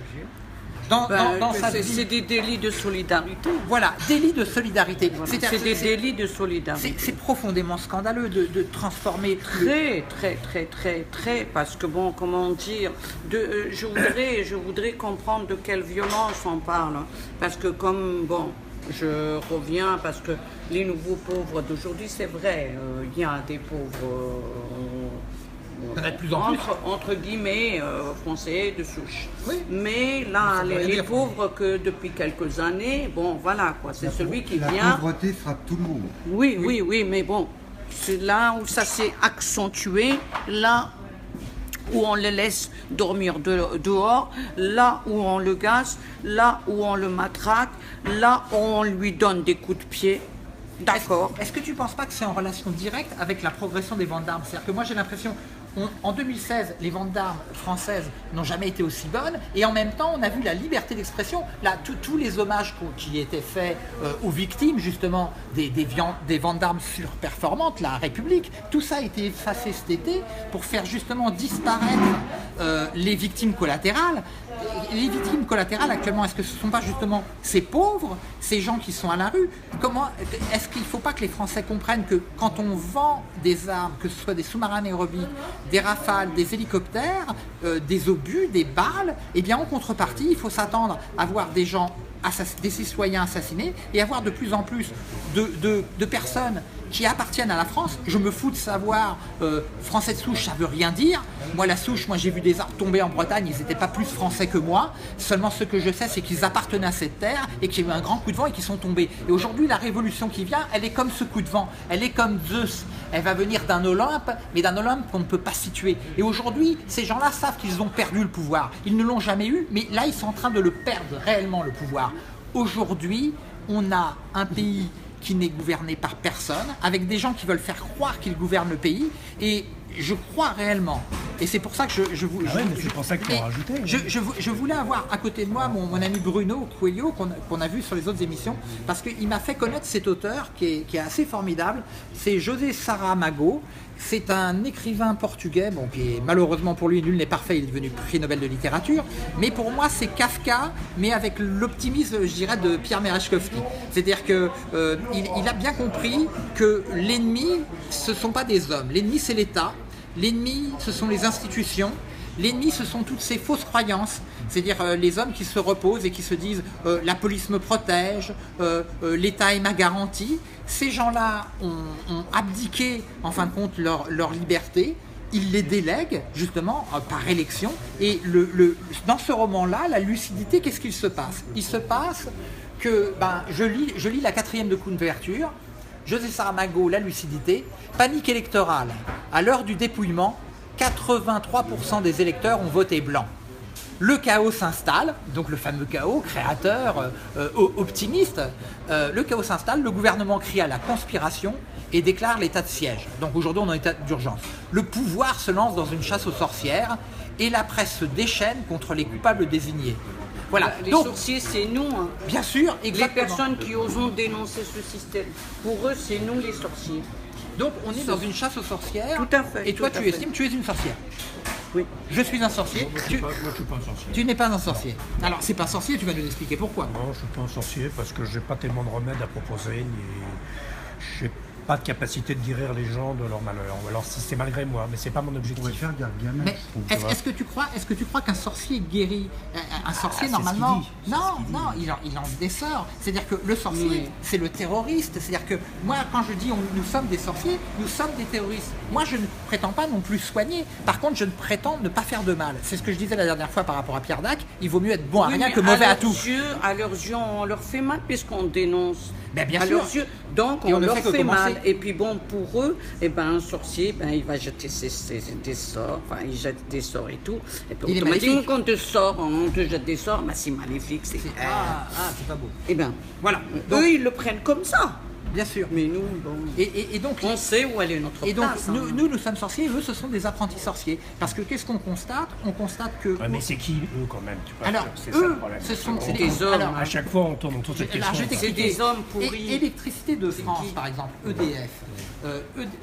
dans sa vie. C'est des délits de solidarité. Voilà, délit de solidarité. Voilà. C'est des délits de solidarité. C'est profondément scandaleux de transformer... Très, parce que bon, comment dire, je voudrais comprendre de quelle violence on parle. Parce que comme, bon, je reviens, parce que les nouveaux pauvres d'aujourd'hui, c'est vrai, il y a des pauvres... Il y en a de plus en plus. Entre guillemets, français de souche. Oui. Mais là, Ça veut rien les dire. pauvres que depuis quelques années, bon, voilà, quoi, c'est celui qui La vient. pauvreté frappe tout le monde. Oui, mais bon, c'est là où ça s'est accentué, là où on le laisse dormir dehors, là où on le gaze, là où on le matraque, là où on lui donne des coups de pied. D'accord. Est-ce que tu ne penses pas que c'est en relation directe avec la progression des ventes d'armes? C'est-à-dire que moi j'ai l'impression, en 2016, les ventes d'armes françaises n'ont jamais été aussi bonnes, et en même temps on a vu la liberté d'expression. Là, tous les hommages qui étaient faits aux victimes justement des ventes d'armes surperformantes, la République, tout ça a été effacé cet été pour faire justement disparaître les victimes collatérales. Les victimes collatérales actuellement, est-ce que ce ne sont pas justement ces pauvres, ces gens qui sont à la rue? Est-ce qu'il ne faut pas que les Français comprennent que quand on vend des armes, que ce soit des sous-marins aérobiques, des Rafales, des hélicoptères, des obus, des balles, eh bien en contrepartie, il faut s'attendre à voir des gens, des citoyens assassinés, et avoir de plus en plus de personnes qui appartiennent à la France. Je me fous de savoir, français de souche, ça veut rien dire. Moi, la souche, j'ai vu des arbres tomber en Bretagne, ils n'étaient pas plus français que moi. Seulement, ce que je sais, c'est qu'ils appartenaient à cette terre et qu'il y a eu un grand coup de vent et qu'ils sont tombés. Et aujourd'hui, la révolution qui vient, elle est comme ce coup de vent. Elle est comme Zeus. Elle va venir d'un Olympe, mais d'un Olympe qu'on ne peut pas situer. Et aujourd'hui, ces gens-là savent qu'ils ont perdu le pouvoir. Ils ne l'ont jamais eu, mais là, ils sont en train de le perdre réellement, le pouvoir. Aujourd'hui, on a un pays qui n'est gouverné par personne, avec des gens qui veulent faire croire qu'ils gouvernent le pays, et je crois réellement, et c'est pour ça que je c'est pour ça qu'ils l'ont rajouté. Je voulais avoir à côté de moi mon ami Bruno Coelho, qu'on a vu sur les autres émissions, parce qu'il m'a fait connaître cet auteur qui est assez formidable. C'est José Saramago. C'est un écrivain portugais, qui est, malheureusement pour lui, nul n'est parfait, il est devenu prix Nobel de littérature, mais pour moi c'est Kafka, mais avec l'optimisme, je dirais, de Pierre Merezhkovski. C'est-à-dire qu'il a bien compris que l'ennemi, ce ne sont pas des hommes, l'ennemi c'est l'État, l'ennemi ce sont les institutions, l'ennemi ce sont toutes ces fausses croyances, c'est-à-dire les hommes qui se reposent et qui se disent la police me protège, l'État est ma garantie. Ces gens-là ont abdiqué en fin de compte leur liberté, ils les délèguent justement par élection, et dans ce roman-là, la lucidité, qu'est-ce qu'il se passe? Il se passe que, je lis la 4e de couverture, José Saramago, la lucidité, panique électorale. À l'heure du dépouillement, 83% des électeurs ont voté blanc. Le chaos s'installe, donc le fameux chaos, créateur, optimiste. Le chaos s'installe, le gouvernement crie à la conspiration et déclare l'état de siège. Donc aujourd'hui on est en état d'urgence. Le pouvoir se lance dans une chasse aux sorcières et la presse se déchaîne contre les coupables désignés. Voilà. Les Donc, sorciers, c'est nous. Hein. bien sûr, Les exactement. personnes qui osent dénoncer ce système, pour eux, c'est nous les sorciers. Donc on est dans une chasse aux sorcières. Tout à fait, Et toi tout à tu fait. estimes que tu es une sorcière. Oui. Je suis un sorcier. Moi, je suis pas un sorcier. Tu n'es pas un sorcier. Alors c'est pas un sorcier, tu vas nous expliquer pourquoi. Non, je suis pas un sorcier parce que j'ai pas tellement de remèdes à proposer, ni j'ai pas de capacité de guérir les gens de leur malheur. Ou alors si c'est malgré moi, mais c'est pas mon On pourrait objectif. faire Gargamel. Mais je trouve, tu vois. est-ce que tu crois qu'un sorcier guérit? Un sorcier c'est normalement, ce qu'il dit, non, il lance des sorts. C'est-à-dire que le sorcier, Oui. c'est le terroriste. C'est-à-dire que moi, quand je dis nous sommes des sorciers, nous sommes des terroristes. Moi, je ne prétends pas non plus soigner. Par contre, je ne prétends ne pas faire de mal. C'est ce que je disais la dernière fois par rapport à Pierre Dac. Il vaut mieux être bon à Oui, rien mais que mauvais à leurs tout. À leurs yeux, on leur fait mal puisqu'on dénonce. Ben, bien à sûr. leurs yeux. Donc Et on on ne leur fait que fait commencer. mal. Et puis bon, pour eux, un sorcier, il va jeter des sorts, il jette des sorts et tout. Et puis Il est automatiquement, maléfique. quand on te jette des sorts, c'est maléfique. C'est C'est pas beau. Eh bien, Voilà. Donc, eux, ils le prennent comme ça. bien sûr. Mais nous, bon, Et donc, on sait où elle est notre et donc place. hein. nous sommes sorciers, et eux, ce sont des apprentis sorciers. Parce que qu'est-ce qu'on constate? On constate que... Ouais, mais c'est qui eux quand même tu vois, Alors, c'est ça le eux, problème. ce sont C'est des hommes. Alors, À chaque fois on tourne autour de cette alors, je vais question. t'expliquer. C'est des hommes pourris. Électricité de France, qui par exemple, EDF.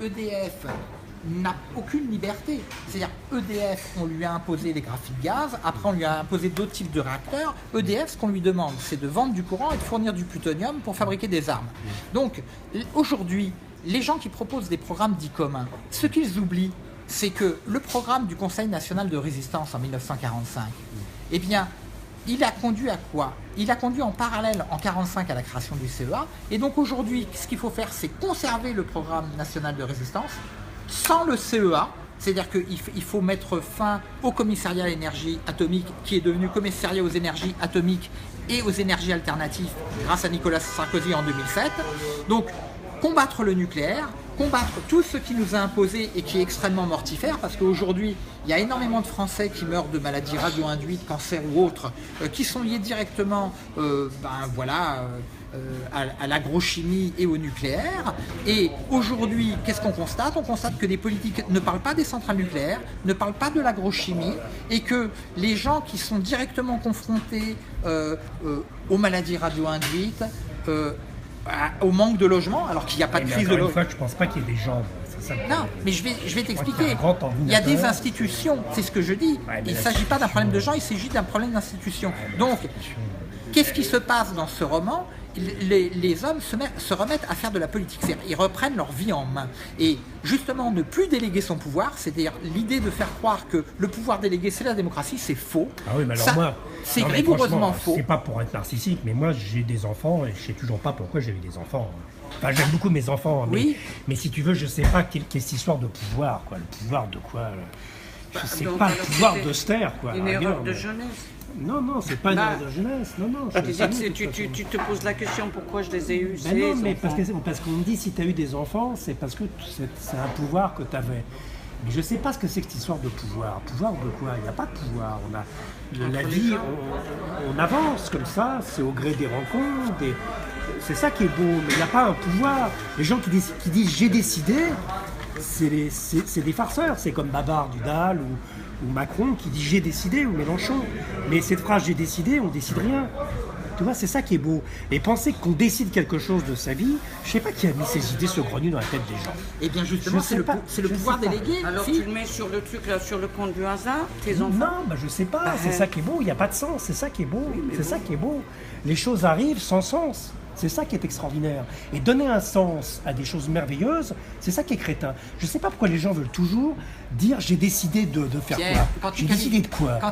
EDF n'a aucune liberté. C'est-à-dire, EDF, on lui a imposé les graphiques gaz, après on lui a imposé d'autres types de réacteurs. EDF, ce qu'on lui demande, c'est de vendre du courant et de fournir du plutonium pour fabriquer des armes. Donc, aujourd'hui, les gens qui proposent des programmes dits communs, ce qu'ils oublient, c'est que le programme du Conseil national de résistance en 1945, eh bien, il a conduit à quoi? Il a conduit en parallèle en 1945 à la création du CEA. Et donc aujourd'hui, ce qu'il faut faire, c'est conserver le programme national de résistance sans le CEA, C'est-à-dire qu'il faut mettre fin au commissariat à l'énergie atomique qui est devenu commissariat aux énergies atomiques et aux énergies alternatives grâce à Nicolas Sarkozy en 2007. Donc, combattre le nucléaire, combattre tout ce qui nous a imposé et qui est extrêmement mortifère, parce qu'aujourd'hui, il y a énormément de Français qui meurent de maladies radio-induites, cancer ou autres, qui sont liés directement à l'agrochimie et au nucléaire. Et aujourd'hui, qu'est-ce qu'on constate? On constate que les politiques ne parlent pas des centrales nucléaires, ne parlent pas de l'agrochimie, et que les gens qui sont directement confrontés aux maladies radio-induites, au manque de logement, alors qu'il n'y a pas de crise de logement. Je ne pense pas qu'il y ait des gens. Non, mais je vais t'expliquer. Il y a des institutions, c'est ce que je dis. Il ne s'agit pas d'un problème de gens, il s'agit d'un problème d'institution. Donc, qu'est-ce qui se passe dans ce roman? Les hommes se remettent à faire de la politique, c'est-à-dire ils reprennent leur vie en main. Et justement, ne plus déléguer son pouvoir, c'est-à-dire l'idée de faire croire que le pouvoir délégué c'est la démocratie, c'est faux. Ah oui, mais alors moi, c'est rigoureusement faux. C'est pas pour être narcissique, mais moi j'ai des enfants et je sais toujours pas pourquoi j'ai eu des enfants. Enfin, j'aime beaucoup mes enfants, mais si tu veux, je sais pas quelle histoire de pouvoir, quoi. Le pouvoir de quoi je sais pas, le pouvoir de se taire, quoi. Une erreur de jeunesse. Non, c'est pas une erreur de jeunesse. Non. Tu te poses la question pourquoi je les ai eus. Non, mais parce qu'on me dit si tu as eu des enfants, c'est parce que c'est un pouvoir que tu avais. Mais je sais pas ce que c'est que cette histoire de pouvoir. Pouvoir de quoi? Il n'y a pas de pouvoir. La vie, on avance comme ça, c'est au gré des rencontres. C'est ça qui est beau, mais il n'y a pas un pouvoir. Les gens qui disent j'ai décidé, c'est des farceurs. C'est comme Babar Dudal ou Macron qui dit j'ai décidé, ou Mélenchon. Mais cette phrase j'ai décidé, on décide rien. Tu vois, c'est ça qui est beau. Et penser qu'on décide quelque chose de sa vie, je sais pas qui a mis ces idées saugrenues dans la tête des gens. Et bien justement, c'est le pouvoir délégué. Alors tu le mets sur le truc là, sur le compte du hasard, tes enfants? Non, je sais pas. C'est ça qui est beau. Il n'y a pas de sens. C'est ça qui est beau. Ça qui est beau. Les choses arrivent sans sens. C'est ça qui est extraordinaire. Et donner un sens à des choses merveilleuses, c'est ça qui est crétin. Je ne sais pas pourquoi les gens veulent toujours dire j'ai décidé de faire Pierre, quoi. J'ai décidé de quoi? Quand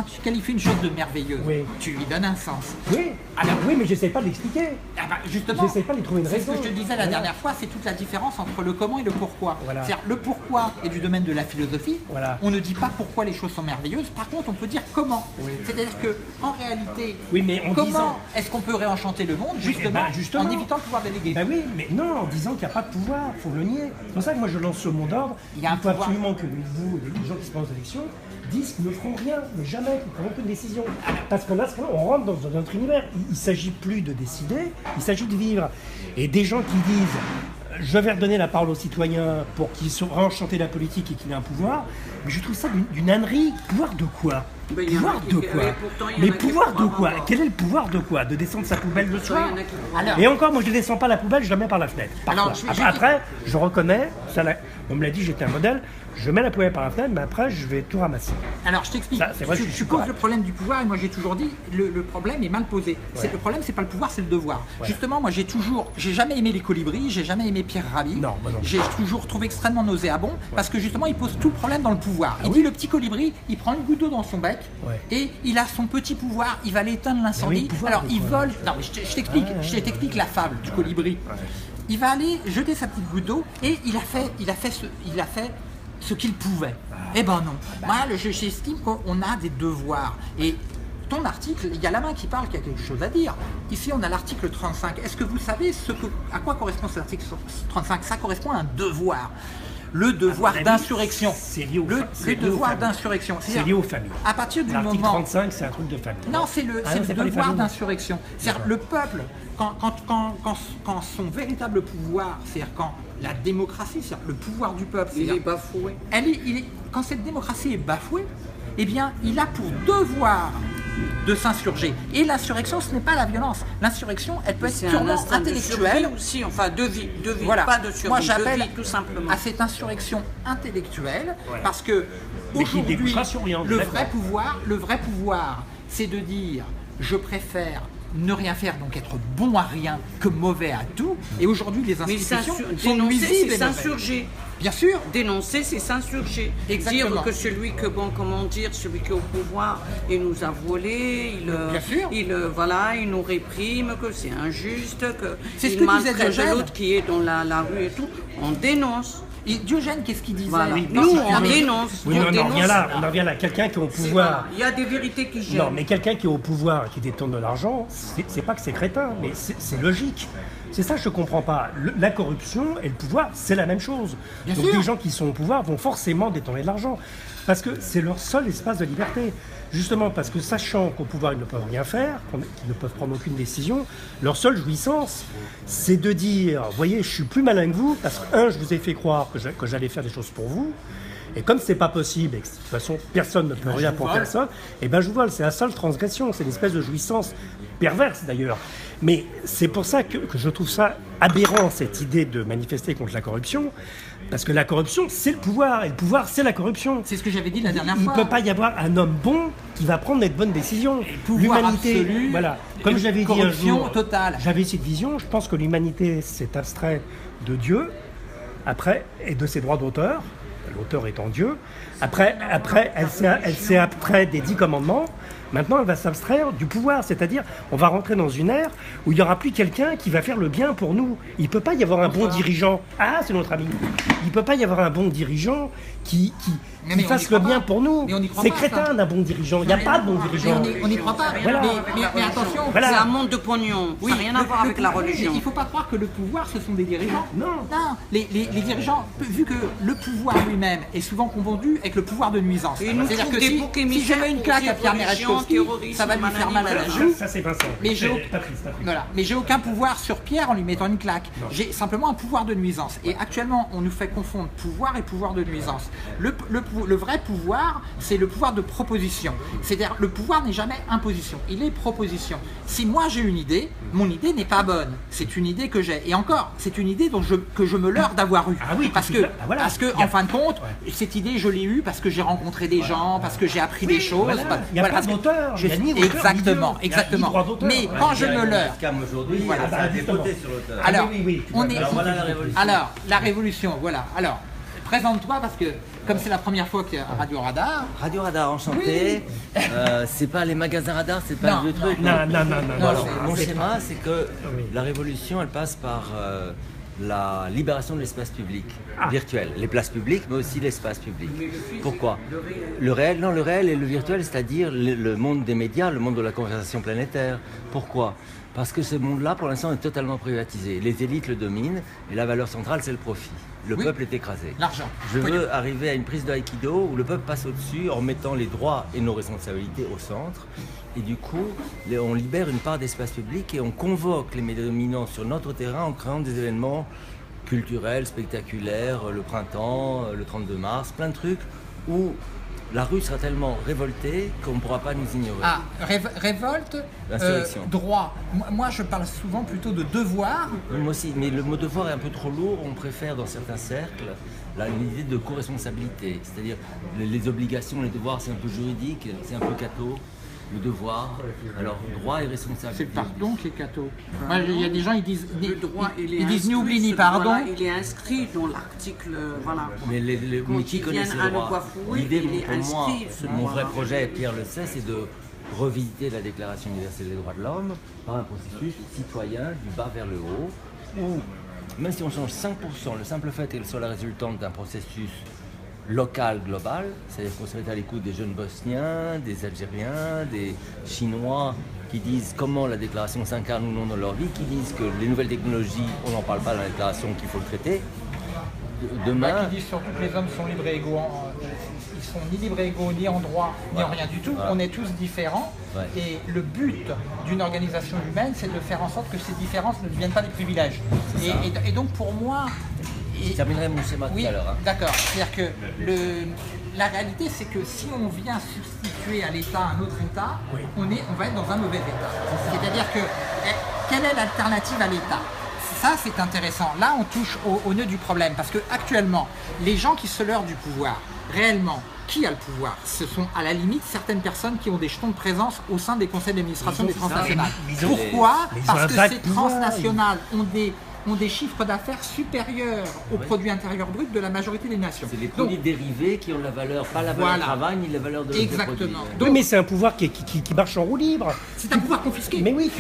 tu qualifies une chose de merveilleuse, tu lui donnes un sens. Oui, mais je n'essaie pas de l'expliquer. Justement, j'essaie pas de trouver une raison. C'est ce que je te disais la dernière fois, c'est toute la différence entre le comment et le pourquoi. C'est-à-dire le pourquoi est du domaine de la philosophie. On ne dit pas pourquoi les choses sont merveilleuses. Par contre, on peut dire comment. C'est-à-dire que en réalité, comment est-ce qu'on peut réenchanter le monde justement, en évitant le pouvoir délégué? Oui, mais non, en disant qu'il n'y a pas de pouvoir, il faut le nier. C'est pour ça que moi je lance ce mot d'ordre. Il faut absolument que vous, les gens qui se pensent aux élections, disent qu'ils ne feront rien, mais jamais, qu'ils ne prendront aucune décision. Parce que là, on rentre dans notre univers. Il ne s'agit plus de décider, il s'agit de vivre. Et des gens qui disent je vais redonner la parole aux citoyens pour qu'ils soient enchantés de la politique et qu'il ait un pouvoir, mais je trouve ça d'une ânerie. Pouvoir de quoi? Pouvoir de quoi? Mais pouvoir de quoi? Quel est le pouvoir de quoi? De descendre sa poubelle le soir? Et encore, moi je ne descends pas la poubelle, je la mets par la fenêtre. Après, je reconnais, on me l'a dit, j'étais un modèle, je mets la poubelle par la fenêtre, mais après je vais tout ramasser. Alors je t'explique, tu poses le problème du pouvoir, et moi j'ai toujours dit, le problème est mal posé. Le problème c'est pas le pouvoir, c'est le devoir. Justement, moi j'ai jamais aimé les colibris, j'ai jamais aimé Pierre Rabhi. Non. J'ai toujours trouvé extrêmement nauséabond, parce que justement il pose tout le problème dans le pouvoir. Il dit le petit colibri, il prend une goutte d'eau dans son bec, et il a son petit pouvoir, il va l'éteindre l'incendie. Alors il vole, non mais je t'explique la fable du colibri. Il va aller jeter sa petite goutte d'eau, et il a fait ce qu'il pouvait. Eh ben non. Moi, j'estime qu'on a des devoirs. Et ton article, il y a la main qui parle, qui a quelque chose à dire. Ici, on a l'article 35. Est-ce que vous savez à quoi correspond cet article 35? Ça correspond à un devoir. Le devoir d'insurrection. C'est lié le devoir d'insurrection. C'est lié aux familles. À partir du moment... L'article 35, c'est un truc de famille. Non, c'est le devoir d'insurrection. C'est-à-dire le peuple, quand son véritable pouvoir, c'est-à-dire quand la démocratie, c'est-à-dire le pouvoir du peuple... Il est bafoué. Quand cette démocratie est bafouée, eh bien, il a pour devoir de s'insurger. Et l'insurrection, ce n'est pas la violence. L'insurrection, elle peut être purement intellectuelle. Aussi, enfin de vie, voilà. Pas de survie, moi j'appelle tout simplement. à cette insurrection intellectuelle, parce que aujourd'hui, le vrai pouvoir, c'est de dire je préfère ne rien faire, donc être bon à rien, que mauvais à tout. Et aujourd'hui, les institutions sont nuisibles. C'est s'insurger. Bien sûr. Dénoncer, c'est s'insurger. Exactement. Dire que celui qui est au pouvoir, il nous a volé, il nous réprime, que c'est injuste, qu'il maltraite l'autre qui est dans la rue et tout. On dénonce. Et Diogène, qu'est-ce qu'il disait? Voilà. Nous, on dénonce. Oui, on en revient là. Quelqu'un qui est au pouvoir. Il y a des vérités qui gênent. Non, mais quelqu'un qui est au pouvoir et qui détourne de l'argent, c'est pas que c'est crétin, mais c'est logique. C'est ça que je comprends pas. La corruption et le pouvoir, c'est la même chose. Bien Donc sûr. des gens qui sont au pouvoir vont forcément détourner de l'argent. Parce que c'est leur seul espace de liberté. Justement parce que sachant qu'au pouvoir ils ne peuvent rien faire, qu'ils ne peuvent prendre aucune décision, leur seule jouissance, c'est de dire, voyez, je suis plus malin que vous, parce que je vous ai fait croire que j'allais faire des choses pour vous. Et comme c'est pas possible, et que de toute façon personne ne peut rien pour personne, et ben je vous vole, c'est la seule transgression, c'est une espèce de jouissance perverse d'ailleurs. Mais c'est pour ça que je trouve ça aberrant, cette idée de manifester contre la corruption, parce que la corruption c'est le pouvoir, et le pouvoir c'est la corruption. C'est ce que j'avais dit la dernière Il fois. ne peut pas y avoir un homme bon qui va prendre les bonnes décisions. Pouvoir absolu, voilà. Comme j'avais dit un corruption jour, totale. j'avais cette vision, je pense que l'humanité s'est abstrait de Dieu, et de ses droits d'auteur. L'auteur étant Dieu. Après elle s'est abstraite des 10 commandements. Maintenant, elle va s'abstraire du pouvoir. C'est-à-dire, on va rentrer dans une ère où il n'y aura plus quelqu'un qui va faire le bien pour nous. Il ne peut pas y avoir un bon dirigeant. Ah, c'est notre ami. Il ne peut pas y avoir un bon dirigeant qui fasse le bien pour nous. C'est crétin d'un bon dirigeant. Il n'y a pas de bon dirigeant. On n'y croit pas. Voilà. Mais attention, Voilà. C'est un monde de pognon. Ça n'a rien à voir avec la religion. Il ne faut pas croire que le pouvoir, ce sont des dirigeants. Non. Les dirigeants, vu que le pouvoir lui-même est souvent confondu avec le pouvoir de nuisance. Et nous C'est-à-dire trouvent que des si boucs je émissaires mets une pour claque dire à Pierre Merechkowski, terrorisme, ça va lui faire mal à la joue. Ça, c'est Vincent. Mais j'ai Patrice. Voilà. Mais j'ai aucun pouvoir sur Pierre en lui mettant une claque. J'ai simplement un pouvoir de nuisance. Et actuellement, on nous fait confondre pouvoir et pouvoir de nuisance. Le vrai pouvoir, c'est le pouvoir de proposition. C'est-à-dire, le pouvoir n'est jamais imposition, il est proposition. Si moi j'ai une idée, mon idée n'est pas bonne. C'est une idée que j'ai. Et encore, c'est une idée que je me leurre d'avoir eue. Ah oui, parce que en fin de compte, cette idée, je l'ai eue parce que j'ai rencontré des gens, parce que j'ai appris des choses. Voilà. Il n'y a pas d'auteur. Il y a ni auteur, Exactement, ni auteur. Il y a ni droit d'auteur. Mais quand je me leurre, Aujourd'hui, Voilà. ça a dépoté sur l'auteur. alors, oui. on est. Alors voilà la révolution. Alors, la révolution, voilà. Alors, présente-toi parce que, comme c'est la première fois qu'il y a Radio Radar. Radio Radar, enchanté. C'est pas les magasins radar, c'est pas Non, le truc. Non. Alors, c'est- mon c'est schéma, c'est que la révolution, elle passe par la libération de l'espace public virtuel, les places publiques, mais aussi l'espace public. Pourquoi? Le réel et le virtuel, c'est-à-dire le monde des médias, le monde de la conversation planétaire. Pourquoi? Parce que ce monde-là, pour l'instant, est totalement privatisé. Les élites le dominent et la valeur centrale, c'est le profit. Le peuple est écrasé. L'argent. Je veux arriver à une prise de Aikido où le peuple passe au-dessus en mettant les droits et nos responsabilités au centre. Et du coup, on libère une part d'espace public et on convoque les médias dominants sur notre terrain en créant des événements culturels, spectaculaires, le printemps, le 32 mars, plein de trucs où la rue sera tellement révoltée qu'on ne pourra pas nous ignorer. Ah, révolte, L'insurrection. droit. Moi, je parle souvent plutôt de devoir. Moi aussi, mais le mot devoir est un peu trop lourd. On préfère dans certains cercles l'idée de co-responsabilité. C'est-à-dire les obligations, les devoirs, c'est un peu juridique, c'est un peu catho. Le devoir, alors droit et responsabilité. C'est le pardon qui est catho. Il y a des gens, ils disent, Le droit, ils disent ni inscrit, oubli ni ce pardon. droit-là, il est inscrit dans l'article, voilà. Mais qui ils connaissent viennent le à droit? Le Coiffouet, L'idée, il est pour moi, inscrit, ce mon vrai droit-là. projet, Pierre le sait, c'est de revisiter la Déclaration universelle des droits de l'homme par un processus citoyen du bas vers le haut, où même si on change 5%, le simple fait qu'elle soit la résultante d'un processus local, global, c'est-à-dire qu'on serait à l'écoute des jeunes Bosniens, des Algériens, des Chinois qui disent comment la déclaration s'incarne ou non dans leur vie, qui disent que les nouvelles technologies, on n'en parle pas dans la déclaration, qu'il faut le traiter. Demain, Qui disent surtout que les hommes sont libres et égaux. Ils sont ni libres et égaux, ni en droit, ni en rien du tout. Voilà. On est tous différents. Ouais. Et le but d'une organisation humaine, c'est de faire en sorte que ces différences ne deviennent pas des privilèges. Et donc pour moi... je terminerai mon schéma Oui, tout à l'heure. Hein. d'accord. C'est-à-dire que la réalité, c'est que si on vient substituer à l'État un autre État, on va être dans un mauvais État. C'est-à-dire que quelle est l'alternative à l'État? Ça, c'est intéressant. Là, on touche au nœud du problème. Parce que actuellement, les gens qui se leurrent du pouvoir, réellement, qui a le pouvoir? Ce sont à la limite certaines personnes qui ont des jetons de présence au sein des conseils d'administration des transnationales. Pourquoi? Parce que ces transnationales ont ont des chiffres d'affaires supérieurs au produit intérieur brut de la majorité des nations. C'est les produits dérivés qui ont la valeur, pas la valeur du travail, ni la valeur de exactement. Oui, mais c'est un pouvoir qui marche en roue libre. C'est un pouvoir confisqué. Mais oui,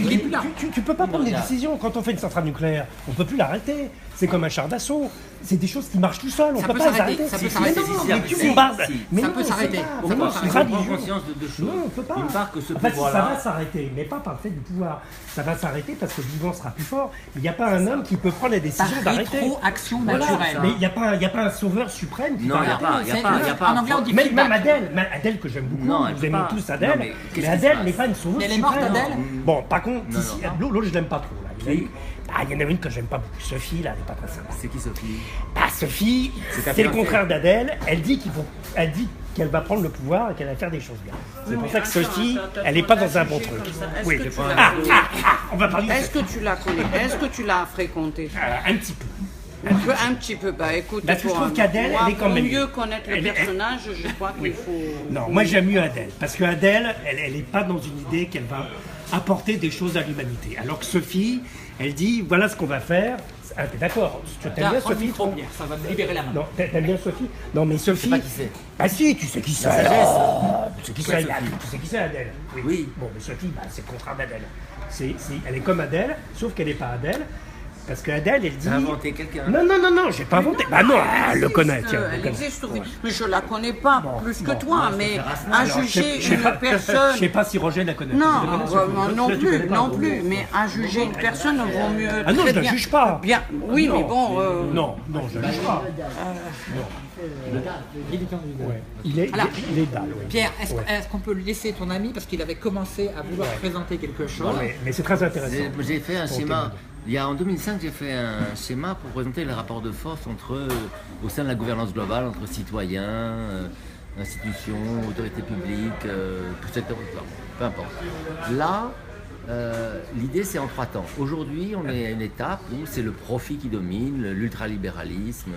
tu peux pas prendre des décisions. Quand on fait une centrale nucléaire, on peut plus l'arrêter. C'est comme un char d'assaut. C'est des choses qui marchent tout seul. On peut pas les arrêter. Ça peut s'arrêter. Mais tu bombardes. Mais ça peut s'arrêter. On prend conscience de deux choses. Non, on peut pas. D'une part que ce ça pouvoir-là... va s'arrêter, mais pas par le fait du pouvoir. Ça va s'arrêter parce que le vivant sera plus fort. Il n'y a pas un homme qui peut prendre la décision d'arrêter. Rétroaction naturelle. Mais il n'y a pas un sauveur suprême qui Non, il n'y a pas. En anglais, on dit même Adèle, que j'aime beaucoup, vous aimez tous Adèle, mais Adèle n'est pas une sauveuse suprême. Elle est morte, Adèle. Bon, par contre, l'autre, je l'aime pas trop. Là. Il y en a une que j'aime pas beaucoup, Sophie, là, elle n'est pas très sympa. C'est qui Sophie? Sophie, c'est le contraire d'Adèle. Elle dit qu'elle va prendre le pouvoir et qu'elle va faire des choses bien. C'est pour ça que Sophie, elle n'est pas dans un bon truc. Oui, on va parler. Est-ce que tu la connais? Est-ce que tu l'as fréquentée? Un petit peu. Un petit peu, bah écoute, parce que je trouve qu'Adèle, elle est quand même mieux connaître le personnage, je crois qu'il faut... Non, moi j'aime mieux Adèle, parce que Adèle, elle n'est pas dans une idée qu'elle va apporter des choses à l'humanité. Alors que Sophie, elle dit, voilà ce qu'on va faire. Ah, t'es d'accord? Tu t'aimes bien Sophie? Ça va me libérer la main. Non, t'aimes bien Sophie? Non, mais Sophie... Je sais pas qui c'est. Ah si, tu sais qui c'est. Tu sais qui c'est Adèle. Tu sais qui c'est Adèle? Oui. Bon, mais Sophie, c'est le contraire d'Adèle. Elle est comme Adèle, sauf qu'elle n'est pas Adèle. Parce qu'Adèle, elle dit... T'as inventé quelqu'un? Non, j'ai pas inventé. Bah non, elle le connaît, tiens. Elle existe, Sophie. Mais je la connais pas plus que toi, mais à juger une personne... Je sais pas si Roger la connaît. Non plus, mais à juger une personne vaut mieux... Ah non, je la juge pas. Bien, oui, mais bon... Non, je la juge pas. Il est dalle, oui. Pierre, est-ce qu'on peut laisser ton ami, parce qu'il avait commencé à vouloir présenter quelque chose. Mais c'est très intéressant. J'ai fait un schéma... En 2005, j'ai fait un schéma pour présenter les rapports de force au sein de la gouvernance globale entre citoyens, institutions, autorités publiques, tout secteur, peu importe. Là, l'idée c'est en 3 temps. Aujourd'hui, on est à une étape où c'est le profit qui domine, l'ultralibéralisme,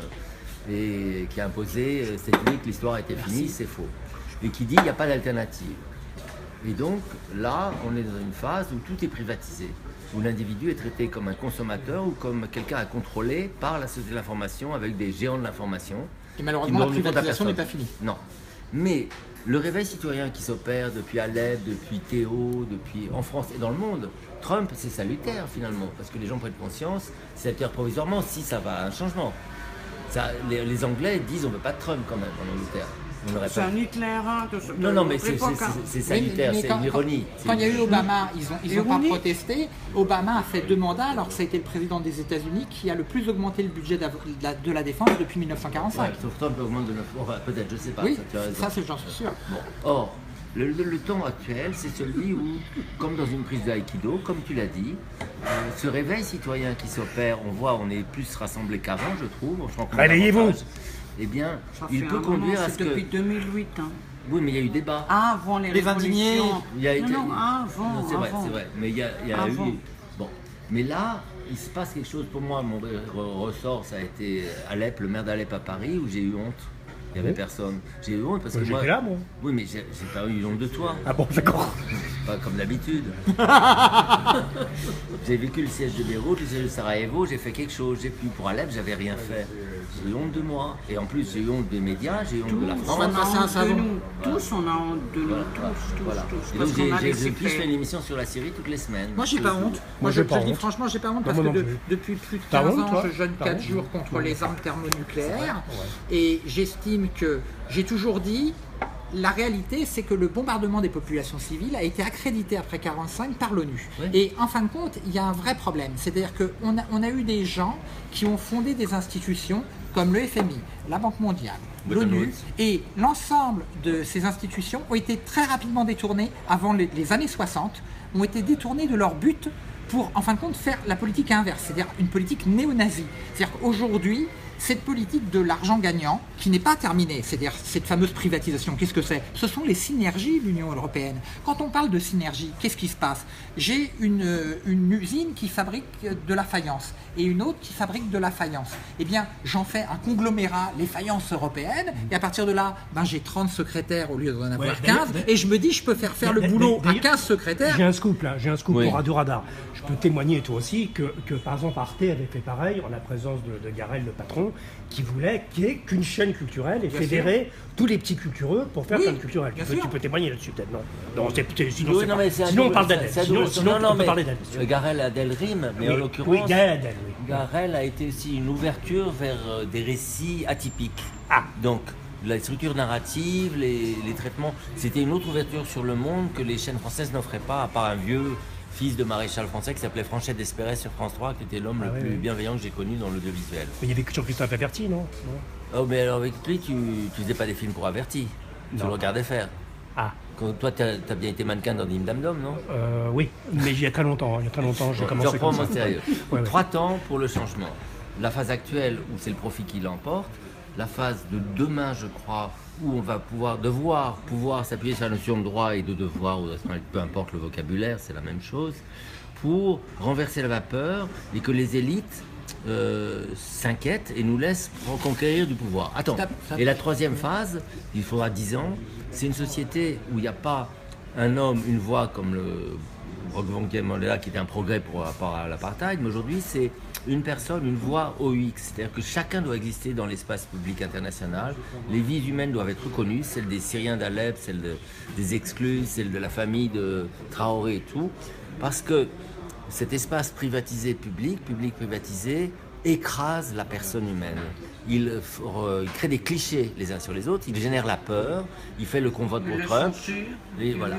et qui a imposé cette idée que l'histoire était finie, c'est faux. Et qui dit qu'il n'y a pas d'alternative. Et donc là, on est dans une phase où tout est privatisé, où l'individu est traité comme un consommateur ou comme quelqu'un à contrôler par la société de l'information avec des géants de l'information. Et malheureusement, la privatisation n'est pas finie. Non. Mais le réveil citoyen qui s'opère depuis Alep, depuis Théo, en France et dans le monde, Trump, c'est salutaire finalement, parce que les gens prennent conscience, c'est salutaire provisoirement, si ça va à un changement. Les Anglais disent on ne veut pas de Trump quand même en Angleterre. C'est un Hitler, hein, Non, mais c'est salutaire, c'est une ironie. Quand il y a eu Obama, ils n'ont pas protesté. Obama a fait 2 mandats, alors que ça a été le président des États-Unis qui a le plus augmenté le budget de la défense depuis 1945. Ouais, sauf Trump augmente de 9... Enfin, peut-être, je ne sais pas. Oui, ça j'en suis sûr. Bon. Or, le temps actuel, c'est celui où, comme dans une prise d'aïkido, comme tu l'as dit, ce réveil citoyen qui s'opère, on est plus rassemblés qu'avant, je trouve. Réveillez-vous! Eh bien, il peut conduire à ce que... depuis 2008. Hein. Oui, mais il y a eu débat. Avant les indignés. Avant. C'est vrai. Mais il y a eu... Bon. Mais là, il se passe quelque chose. Pour moi, mon ressort, ça a été Alep, le maire d'Alep à Paris, où j'ai eu honte. Il n'y avait personne. J'ai eu honte parce que moi... J'étais là, moi. Oui, mais j'ai pas eu honte de toi. Ah bon, d'accord. Pas comme d'habitude. J'ai vécu le siège de Beyrouth, le siège de Sarajevo, j'ai fait quelque chose. J'ai pu pour Alep, j'avais rien fait. J'ai eu honte de moi. Et en plus, j'ai eu honte des médias, j'ai eu honte de la France. On a honte de nous. Tous, on a honte de nous. Tous. Et donc, j'ai fait une émission sur la Syrie toutes les semaines. Moi, j'ai pas honte. Moi, je dis franchement, j'ai pas honte parce que depuis plus de 15 ans, je jeûne 4 jours contre les armes thermonucléaires. Et j'estime que j'ai toujours dit, la réalité, c'est que le bombardement des populations civiles a été accrédité après 1945 par l'ONU. Oui. Et en fin de compte, il y a un vrai problème. C'est-à-dire qu'on a eu des gens qui ont fondé des institutions comme le FMI, la Banque mondiale, l'ONU, et l'ensemble de ces institutions ont été très rapidement détournées, avant les années 60, ont été détournées de leur but pour, en fin de compte, faire la politique inverse, c'est-à-dire une politique néo-nazie. C'est-à-dire qu'aujourd'hui, cette politique de l'argent gagnant qui n'est pas terminée, c'est-à-dire cette fameuse privatisation, qu'est-ce que c'est? Ce sont les synergies de l'Union européenne. Quand on parle de synergie, qu'est-ce qui se passe? J'ai une usine qui fabrique de la faïence et une autre qui fabrique de la faïence. Eh bien, j'en fais un conglomérat, les faïences européennes, et à partir de là, j'ai 30 secrétaires au lieu d'en avoir 15, et je me dis, je peux faire le boulot à 15 secrétaires. J'ai un scoop là, pour Radio Radar. Je peux témoigner toi aussi que par exemple Arte avait fait pareil en la présence de Garel, le patron, qui voulait qu'il n'y ait qu'une chaîne culturelle et fédérer tous les petits cultureux pour faire plein de culturel. Tu peux témoigner là-dessus peut-être, non? Sinon on parle d'Adèle. Sinon on peut parler d'Adèle. Garel a Adèle rime, mais en l'occurrence, Garel a été aussi une ouverture vers des récits atypiques. Donc la structure narrative, les traitements, c'était une autre ouverture sur le monde que les chaînes françaises n'offraient pas, à part un vieux fils de maréchal français qui s'appelait Franchet d'Espérès sur France 3, qui était l'homme le plus bienveillant que j'ai connu dans l'audiovisuel. Mais il y avait que Jean-Christophe Averti, non? Oh, mais alors avec lui, tu faisais pas des films pour Averti, tu le regardais faire. Toi, tu as bien été mannequin dans Dim Dam Dom, non? Oui, mais il y a très longtemps, j'ai commencé comme ça. Sérieux. 3 temps pour le changement. La phase actuelle où c'est le profit qui l'emporte, la phase de demain, je crois, où on va pouvoir s'appuyer sur la notion de droit et de devoir, ou peu importe le vocabulaire, c'est la même chose, pour renverser la vapeur et que les élites s'inquiètent et nous laissent reconquérir du pouvoir. Attends, et la troisième phase, il faudra 10 ans, c'est une société où il n'y a pas un homme, une voix comme le Roch Mandela qui était un progrès par rapport à l'apartheid, mais aujourd'hui c'est une personne, une voix OX, c'est-à-dire que chacun doit exister dans l'espace public international, les vies humaines doivent être reconnues, celles des Syriens d'Alep, celles des exclus, celles de la famille de Traoré et tout, parce que cet espace privatisé public privatisé, écrase la personne humaine. Il crée des clichés les uns sur les autres, il génère la peur, il fait le convoi pour Trump. Et voilà.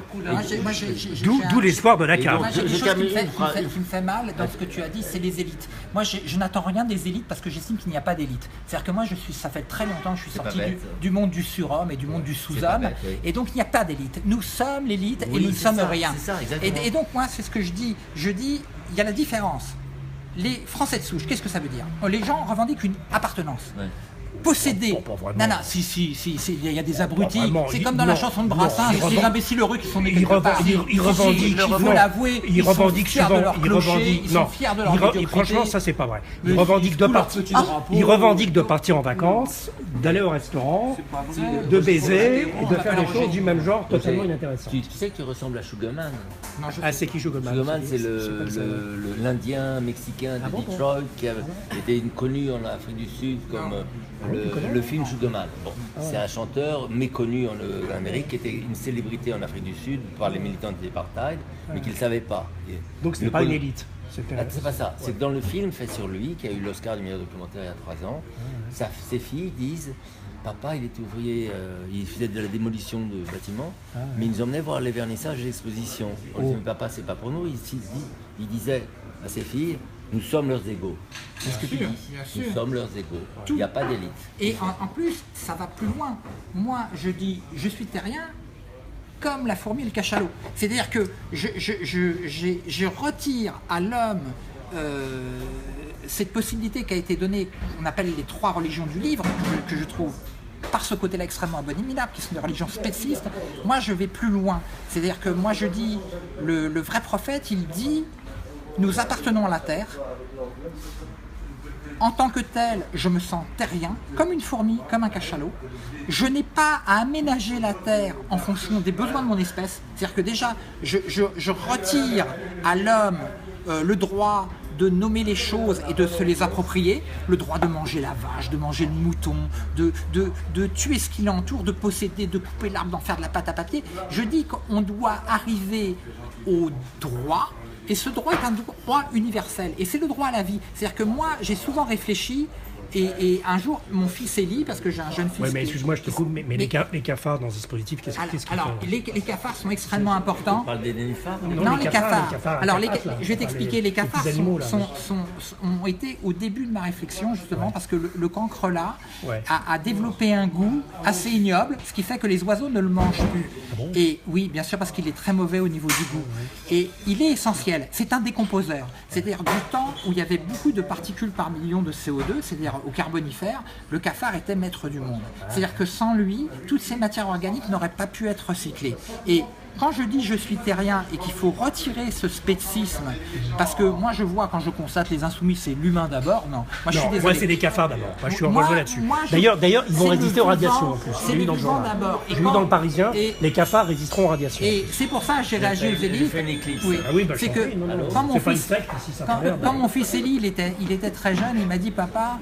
D'où l'espoir de la carte. Quelque chose qui me fait mal dans ce que tu as dit, c'est les élites. Moi, je n'attends rien des élites parce que j'estime qu'il n'y a pas d'élite. C'est-à-dire que moi, ça fait très longtemps que je suis sorti du monde du surhomme et du monde du sous-homme. Et donc, il n'y a pas d'élite. Nous sommes l'élite et nous ne sommes rien. Et donc, moi, c'est ce que je dis. Je dis, il y a la différence. Les Français de souche, qu'est-ce que ça veut dire? Les gens revendiquent une appartenance. Posséder. Non, il y a des abrutis. C'est comme dans la chanson de Brassens, ces imbéciles heureux qui sont nés quelque part. Ils revendiquent. Il faut l'avouer. Ils revendiquent fiers de leur clocher. Ils sont fiers de leur médiocrité. Franchement, ça c'est pas vrai. Ils revendiquent de partir en vacances, d'aller au restaurant, de baiser et de faire des choses du même genre totalement inintéressantes. Tu sais que tu ressembles à Sugarman. C'est qui Sugarman? Sugarman, c'est l'Indien mexicain de Detroit qui a été connu en Afrique du Sud comme le film Sugarman. C'est un chanteur méconnu en Amérique qui était une célébrité en Afrique du Sud par les militants de l'apartheid, mais qu'il ne savait pas. Donc ce n'est pas une élite. C'est pas ça. C'est que dans le film fait sur lui, qui a eu l'Oscar du meilleur documentaire il y a 3 ans, ses filles disent: papa, il était ouvrier, il faisait de la démolition de bâtiments, mais il nous emmenait voir les vernissages et l'exposition. On lui disait: mais papa, c'est pas pour nous. Il disait à ses filles: nous sommes leurs égaux. C'est ce que tu dis. Nous sommes leurs égaux. Il n'y a pas d'élite. Et en plus, ça va plus loin. Moi, je dis, je suis terrien comme la fourmi et le cachalot. C'est-à-dire que je retire à l'homme cette possibilité qui a été donnée, qu'on appelle les 3 religions du livre, que je trouve par ce côté-là extrêmement abominable, qui sont des religions spécistes. Moi, je vais plus loin. C'est-à-dire que moi, je dis, le vrai prophète, il dit: nous appartenons à la terre. En tant que tel, je me sens terrien, comme une fourmi, comme un cachalot. Je n'ai pas à aménager la terre en fonction des besoins de mon espèce. C'est-à-dire que déjà, je retire à l'homme le droit de nommer les choses et de se les approprier, le droit de manger la vache, de manger le mouton, de tuer ce qui l'entoure, de posséder, de couper l'arbre, d'en faire de la pâte à papier. Je dis qu'on doit arriver au droit. Et ce droit est un droit universel. Et c'est le droit à la vie. C'est-à-dire que moi, j'ai souvent réfléchi, et un jour, mon fils Élie, parce que j'ai un jeune fils... Oui, mais excuse-moi, je te coupe, mais les cafards dans ce dispositif, qu'est-ce qu'ils font? Alors, les cafards sont extrêmement importants. Tu parles des nénuphars? Non, les cafards. Alors, je vais t'expliquer, les cafards ont été au début de ma réflexion, justement, parce que le cancre là a développé un goût assez ignoble, ce qui fait que les oiseaux ne le mangent plus. Et oui, bien sûr, parce qu'il est très mauvais au niveau du goût. Et il est essentiel. C'est un décomposeur. C'est-à-dire du temps où il y avait beaucoup de particules par million de CO2, c'est-à-dire au Carbonifère, le cafard était maître du monde. C'est-à-dire que sans lui, toutes ces matières organiques n'auraient pas pu être recyclées. Et quand je dis je suis terrien et qu'il faut retirer ce spécisme, parce que moi je vois quand je constate les insoumis, c'est l'humain d'abord, non. Moi, je suis désolé. Moi c'est des cafards d'abord. Moi je suis en rejoint là-dessus. D'ailleurs, ils vont résister aux radiations en plus. C'est le vivant d'abord. J'ai lu dans le Parisien, les cafards résisteront aux radiations. Et c'est pour ça que j'ai réagi aux élites. Oui. Ah oui, c'est que quand mon fils Élie, il était très jeune, il m'a dit papa,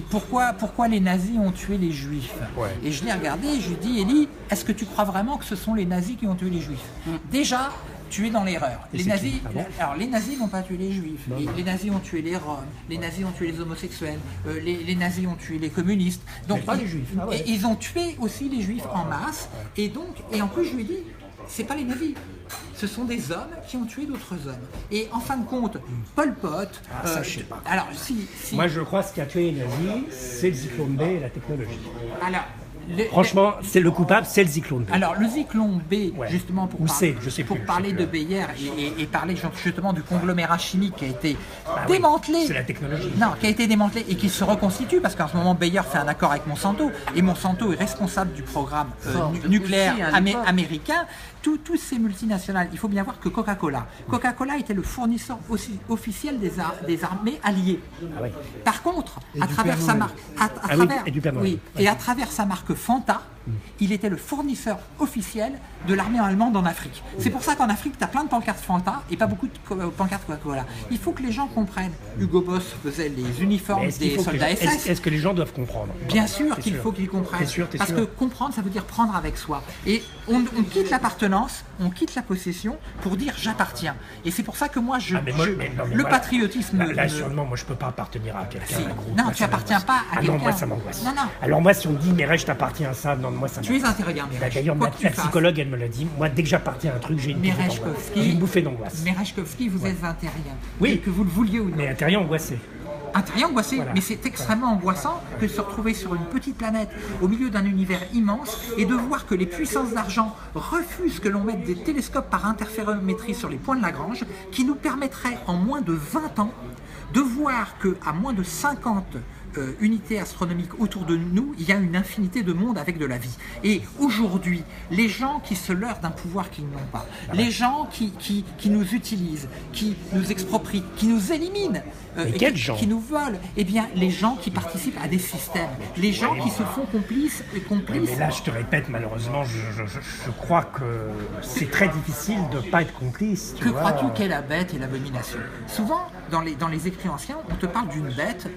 pourquoi les nazis ont tué les juifs? Et je l'ai regardé et je lui ai dit Élie, est-ce que tu crois vraiment que ce sont les nazis qui ont tué les juifs? Déjà, tu es dans l'erreur. Les nazis n'ont pas tué les juifs. Les nazis ont tué les roms, les nazis ont tué les homosexuels, les nazis ont tué les communistes. Donc pas les juifs. Et ils ont tué aussi les juifs en masse. Et en plus je lui ai dit, c'est pas les nazis. Ce sont des hommes qui ont tué d'autres hommes. Et en fin de compte, Pol Pot... ça, je sais pas. Alors, Moi, je crois que ce qui a tué les nazis, c'est le Zyklon B et la technologie. Alors, franchement, c'est le coupable, c'est le Zyklon B. Alors, le Zyklon B, justement, pour parler de Bayer et parler justement du conglomérat chimique qui a été démantelé. C'est la technologie. Non, qui a été démantelé et qui se reconstitue parce qu'en ce moment, Bayer fait un accord avec Monsanto et Monsanto est responsable du programme nucléaire américain. Toutes ces multinationales, il faut bien voir que Coca-Cola était le fournisseur aussi officiel des armées alliées. Par contre, à travers sa marque, à travers sa marque Fanta, il était le fournisseur officiel de l'armée allemande en Afrique. C'est pour ça qu'en Afrique, tu as plein de pancartes Fanta et pas beaucoup de pancartes Coca-Cola. Il faut que les gens comprennent. Hugo Boss faisait les uniformes des soldats SS. Est-ce que les gens doivent comprendre? Bien sûr qu'il faut qu'ils comprennent. Parce que comprendre, ça veut dire prendre avec soi. Et on quitte l'appartenance, on quitte la possession pour dire j'appartiens. Et c'est pour ça que moi, le patriotisme... Là, sûrement, moi, je peux pas appartenir à quelqu'un. Non, tu appartiens pas à quelqu'un. Non, moi, ça m'angoisse. Non. Alors moi, si on me dit, Mireille, je t'appartiens à ça, non, moi, ça m'angoisse. Tu es intéressant, Mireille. D'ailleurs, la psychologue, elle me l'a dit. Moi, dès que j'appartiens à un truc, j'ai une bouffée d'angoisse. Merejkovski, vous êtes un terrien. Oui. Que vous le vouliez ou non. Mais un terrien angoissé. Un terrien angoissé, mais c'est extrêmement angoissant que de se retrouver sur une petite planète au milieu d'un univers immense et de voir que les puissances d'argent refusent que l'on mette des télescopes par interférométrie sur les points de Lagrange qui nous permettraient en moins de 20 ans de voir qu'à moins de 50 unités astronomiques autour de nous, il y a une infinité de mondes avec de la vie. Et aujourd'hui, les gens qui se leurrent d'un pouvoir qu'ils n'ont pas, les gens qui nous utilisent, qui nous exproprient, qui nous éliminent, qui nous volent, eh bien, les gens qui participent à des systèmes, les gens qui se font complices. Mais là, je te répète, malheureusement, je crois que c'est très difficile de ne pas être complice. Que crois-tu qu'est la bête et l'abomination? Souvent, dans les écrits anciens, on te parle d'une bête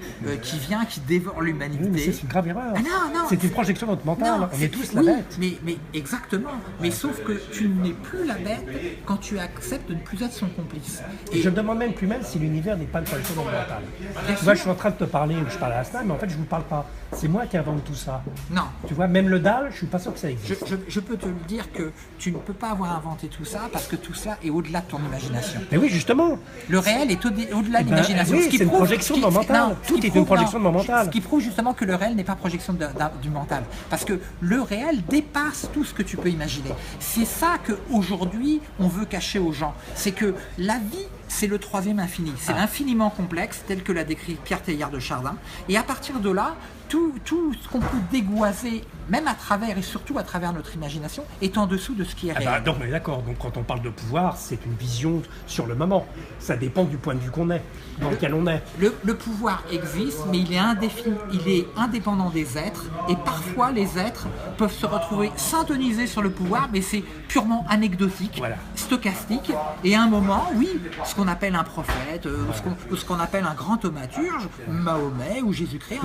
qui vient, qui dévore l'humanité. Oui, mais c'est une grave erreur. Ah non. C'est une projection de notre mental. On est tous la bête. Mais exactement. Mais sauf que tu n'es plus la bête quand tu acceptes de ne plus être son complice. Et je me demande même plus même si l'univers n'est pas une projection de notre mental. Moi, je suis en train de te parler, ou je parle à Asna, mais en fait, je ne vous parle pas. C'est moi qui invente tout ça. Non. Tu vois, même le dalle, je suis pas sûr que ça existe. Je peux te le dire que tu ne peux pas avoir inventé tout ça parce que tout ça est au-delà de ton imagination. Mais oui, justement. Le réel est au-delà de l'imagination. Oui, c'est une projection de mon mental. Tout est une projection de mon mental. Ce qui prouve justement que le réel n'est pas projection du mental. Parce que le réel dépasse tout ce que tu peux imaginer. C'est ça qu'aujourd'hui, on veut cacher aux gens. C'est que la vie, c'est le troisième infini. C'est l'infiniment complexe, tel que l'a décrit Pierre Teilhard de Chardin. Et à partir de là, tout ce qu'on peut dégoiser, même à travers et surtout à travers notre imagination, est en dessous de ce qui est réel. Donc on est d'accord. Donc quand on parle de pouvoir, c'est une vision sur le moment. Ça dépend du point de vue qu'on est, dans lequel on est. Le pouvoir existe, mais il est indéfini, il est indépendant des êtres. Et parfois, les êtres peuvent se retrouver syntonisés sur le pouvoir, mais c'est purement anecdotique, stochastique. Et à un moment, oui, ce qu'on appelle un prophète, ou ce qu'on appelle un grand thaumaturge, Mahomet ou Jésus-Christ,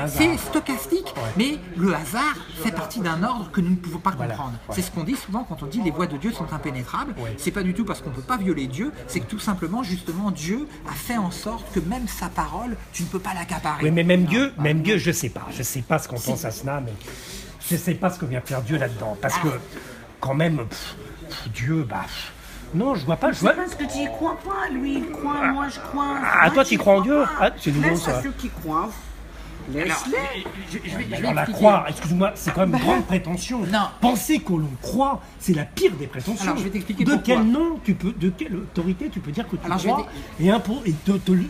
c'est stochastique, mais le hasard fait partie d'un ordre que nous ne pouvons pas comprendre. C'est ce qu'on dit souvent quand on dit les voies de Dieu sont impénétrables. C'est pas du tout parce qu'on ne peut pas violer Dieu, c'est que tout simplement, justement, Dieu a fait en sorte que même sa parole, tu ne peux pas l'accaparer. Oui, mais même Dieu, je sais pas. Je sais pas ce qu'on pense à cela, mais je sais pas ce que vient faire Dieu là-dedans. Parce que, quand même, Dieu, non, je vois pas. C'est parce que tu y crois pas, lui il croit, moi je crois. Ah, toi tu crois en Dieu? C'est nouveau ça. ça. Ceux qui croient. Laisse-les. Alors la croire, excuse-moi, c'est quand même une grande prétention. Non. Penser qu'on l'on croit, c'est la pire des prétentions. Alors, je vais t'expliquer de pourquoi. quel nom tu peux, de quelle autorité tu peux dire que tu Alors, je vais crois et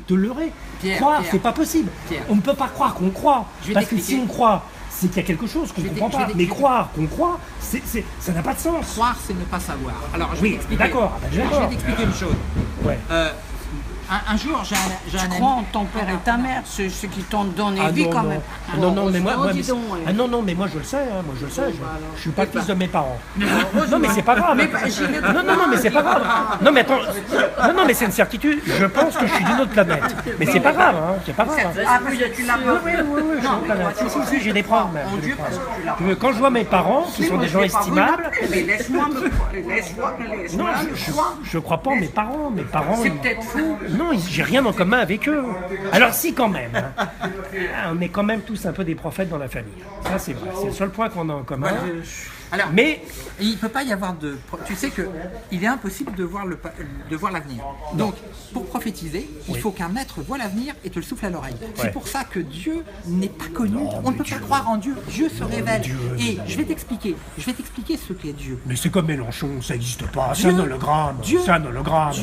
te leurrer. Pierre, Croire, Pierre. c'est pas possible. Pierre. On ne peut pas croire qu'on croit. Je vais Parce que t'expliquer. si on croit, c'est qu'il y a quelque chose qu'on ne comprend pas. Mais croire qu'on croit, ça n'a pas de sens. Croire, c'est ne pas savoir. Alors, je vais Oui, t'expliquer. d'accord, ben, Je vais d'accord. t'expliquer une chose. Ouais. Un jour, j'ai un ami. Crois en ton père et ta mère, ceux qui t'ont donné Ah vie non, quand non. même. Ah non, non, mais moi, dis donc, ah non, non, mais moi je le sais, hein, moi je le sais, je suis pas le bah. fils de mes parents. Non, mais c'est pas grave. Non, non, non, mais c'est pas grave. Non, mais attends, non, mais c'est une certitude. Je pense que je suis d'une autre planète. Mais c'est pas grave, hein, c'est pas grave. Ah, parce que tu l'as pas Oui, oui, oui, je suis d'une planète. Si, j'ai des preuves même. Mon j'ai des Dieu, preuves. parce que tu l'as Quand je vois mes parents, qui sont des gens estimables, Mais laisse-moi me non, je crois pas en mes parents. Mes parents, C'est peut-être fou. non, j'ai rien en commun avec eux. Alors si quand même, hein. On est quand même tous un peu des prophètes dans la famille. Ça c'est vrai, c'est le seul point qu'on a en commun. Alors, Mais il ne peut pas y avoir de. Tu sais que il est impossible de voir l'avenir. Donc, pour prophétiser, il faut qu'un maître voit l'avenir et te le souffle à l'oreille. C'est pour ça que Dieu n'est pas connu. On ne peut pas croire en Dieu. Dieu se révèle. Et je vais t'expliquer ce qu'est Dieu. Mais c'est comme Mélenchon, ça n'existe pas, c'est Dieu- un hologramme, Dieu- c'est un hologramme.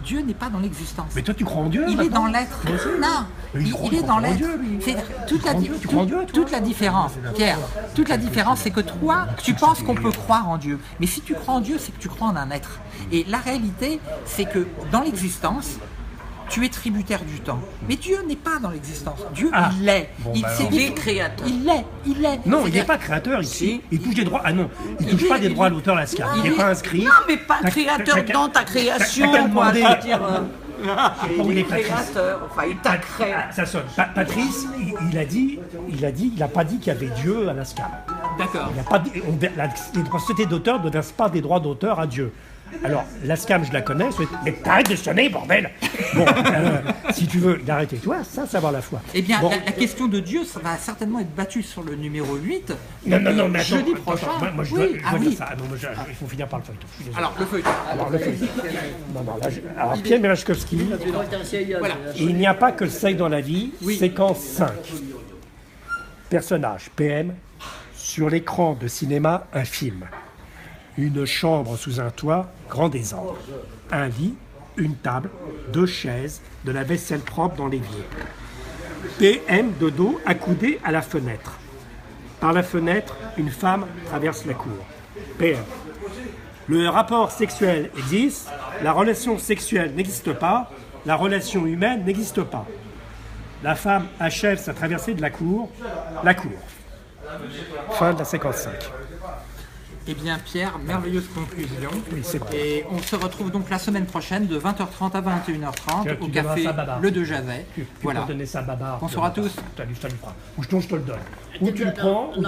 Dieu n'est pas dans l'existence. Mais toi tu crois en Dieu Il est maintenant dans l'être. Non, Mais il il croit- est il dans croit en l'être. Dieu, lui. C'est toute la, crois en Dieu, tu crois en Dieu, toi toute la différence, Pierre. Toute la différence, c'est que toi, tu penses qu'on peut croire en Dieu. Mais si tu crois en Dieu, c'est que tu crois en un être. Et la réalité, c'est que dans l'existence, tu es tributaire du temps. Mais Dieu n'est pas dans l'existence. Dieu, Ah. il l'est. Bon, Il bah c'est alors. Il est créateur. Il l'est. Non, il C'est-à-dire- n'est pas créateur ici. Si. Il touche des droits. Ah non, il touche est- pas des il droits à est- l'auteur la SCAM. Il il n'est est- pas inscrit. Non, mais pas créateur dans ta création, t'as qu'à quoi. demander. Je veux dire, Où il est est Patrice créateur. Enfin, il t'a créé. Ah, ça sonne. Patrice, il n'a pas dit qu'il y avait Dieu à la SCAM. D'accord. Il n'a pas dit, les sociétés d'auteurs ne versent pas des droits d'auteur à Dieu. Alors, la SCAM, je la connais, mais t'arrêtes de sonner, bordel. Bon, si tu veux, arrêtez-toi, ça va la foi. Eh bien, Bon. la question de Dieu, ça va certainement être battue sur le numéro 8. Non, mais attends, jeudi attends, prochain. moi, je Oui, dois, ah dire oui. ça. Ah non, il faut finir par le feuilleton. je suis désolé. Alors, le feuilleton. Alors, le feuilleton. Non, là, alors, Pierre Merechkowski, Voilà. il n'y a pas que le sexe dans la vie, séquence 5. Personnage, PM, sur l'écran de cinéma, un film. Une chambre sous un toit, grand désordre. Un lit, une table, 2 chaises, de la vaisselle propre dans l'évier. PM de dos accoudé à la fenêtre. Par la fenêtre, une femme traverse la cour. PM. Le rapport sexuel existe, la relation sexuelle n'existe pas, la relation humaine n'existe pas. La femme achève sa traversée de la cour. Fin de la séquence 5. Eh bien, Pierre, merveilleuse conclusion. Oui, c'est bon. Et on se retrouve donc la semaine prochaine de 20h30 à 21h30 Tiens, au tu café donneras ça à Baba. Le De Javet. Tu voilà. peux donner ça à Baba. Bonsoir à tous. Je te le ferai. Ou je te le donne. Ou tu le prends, ou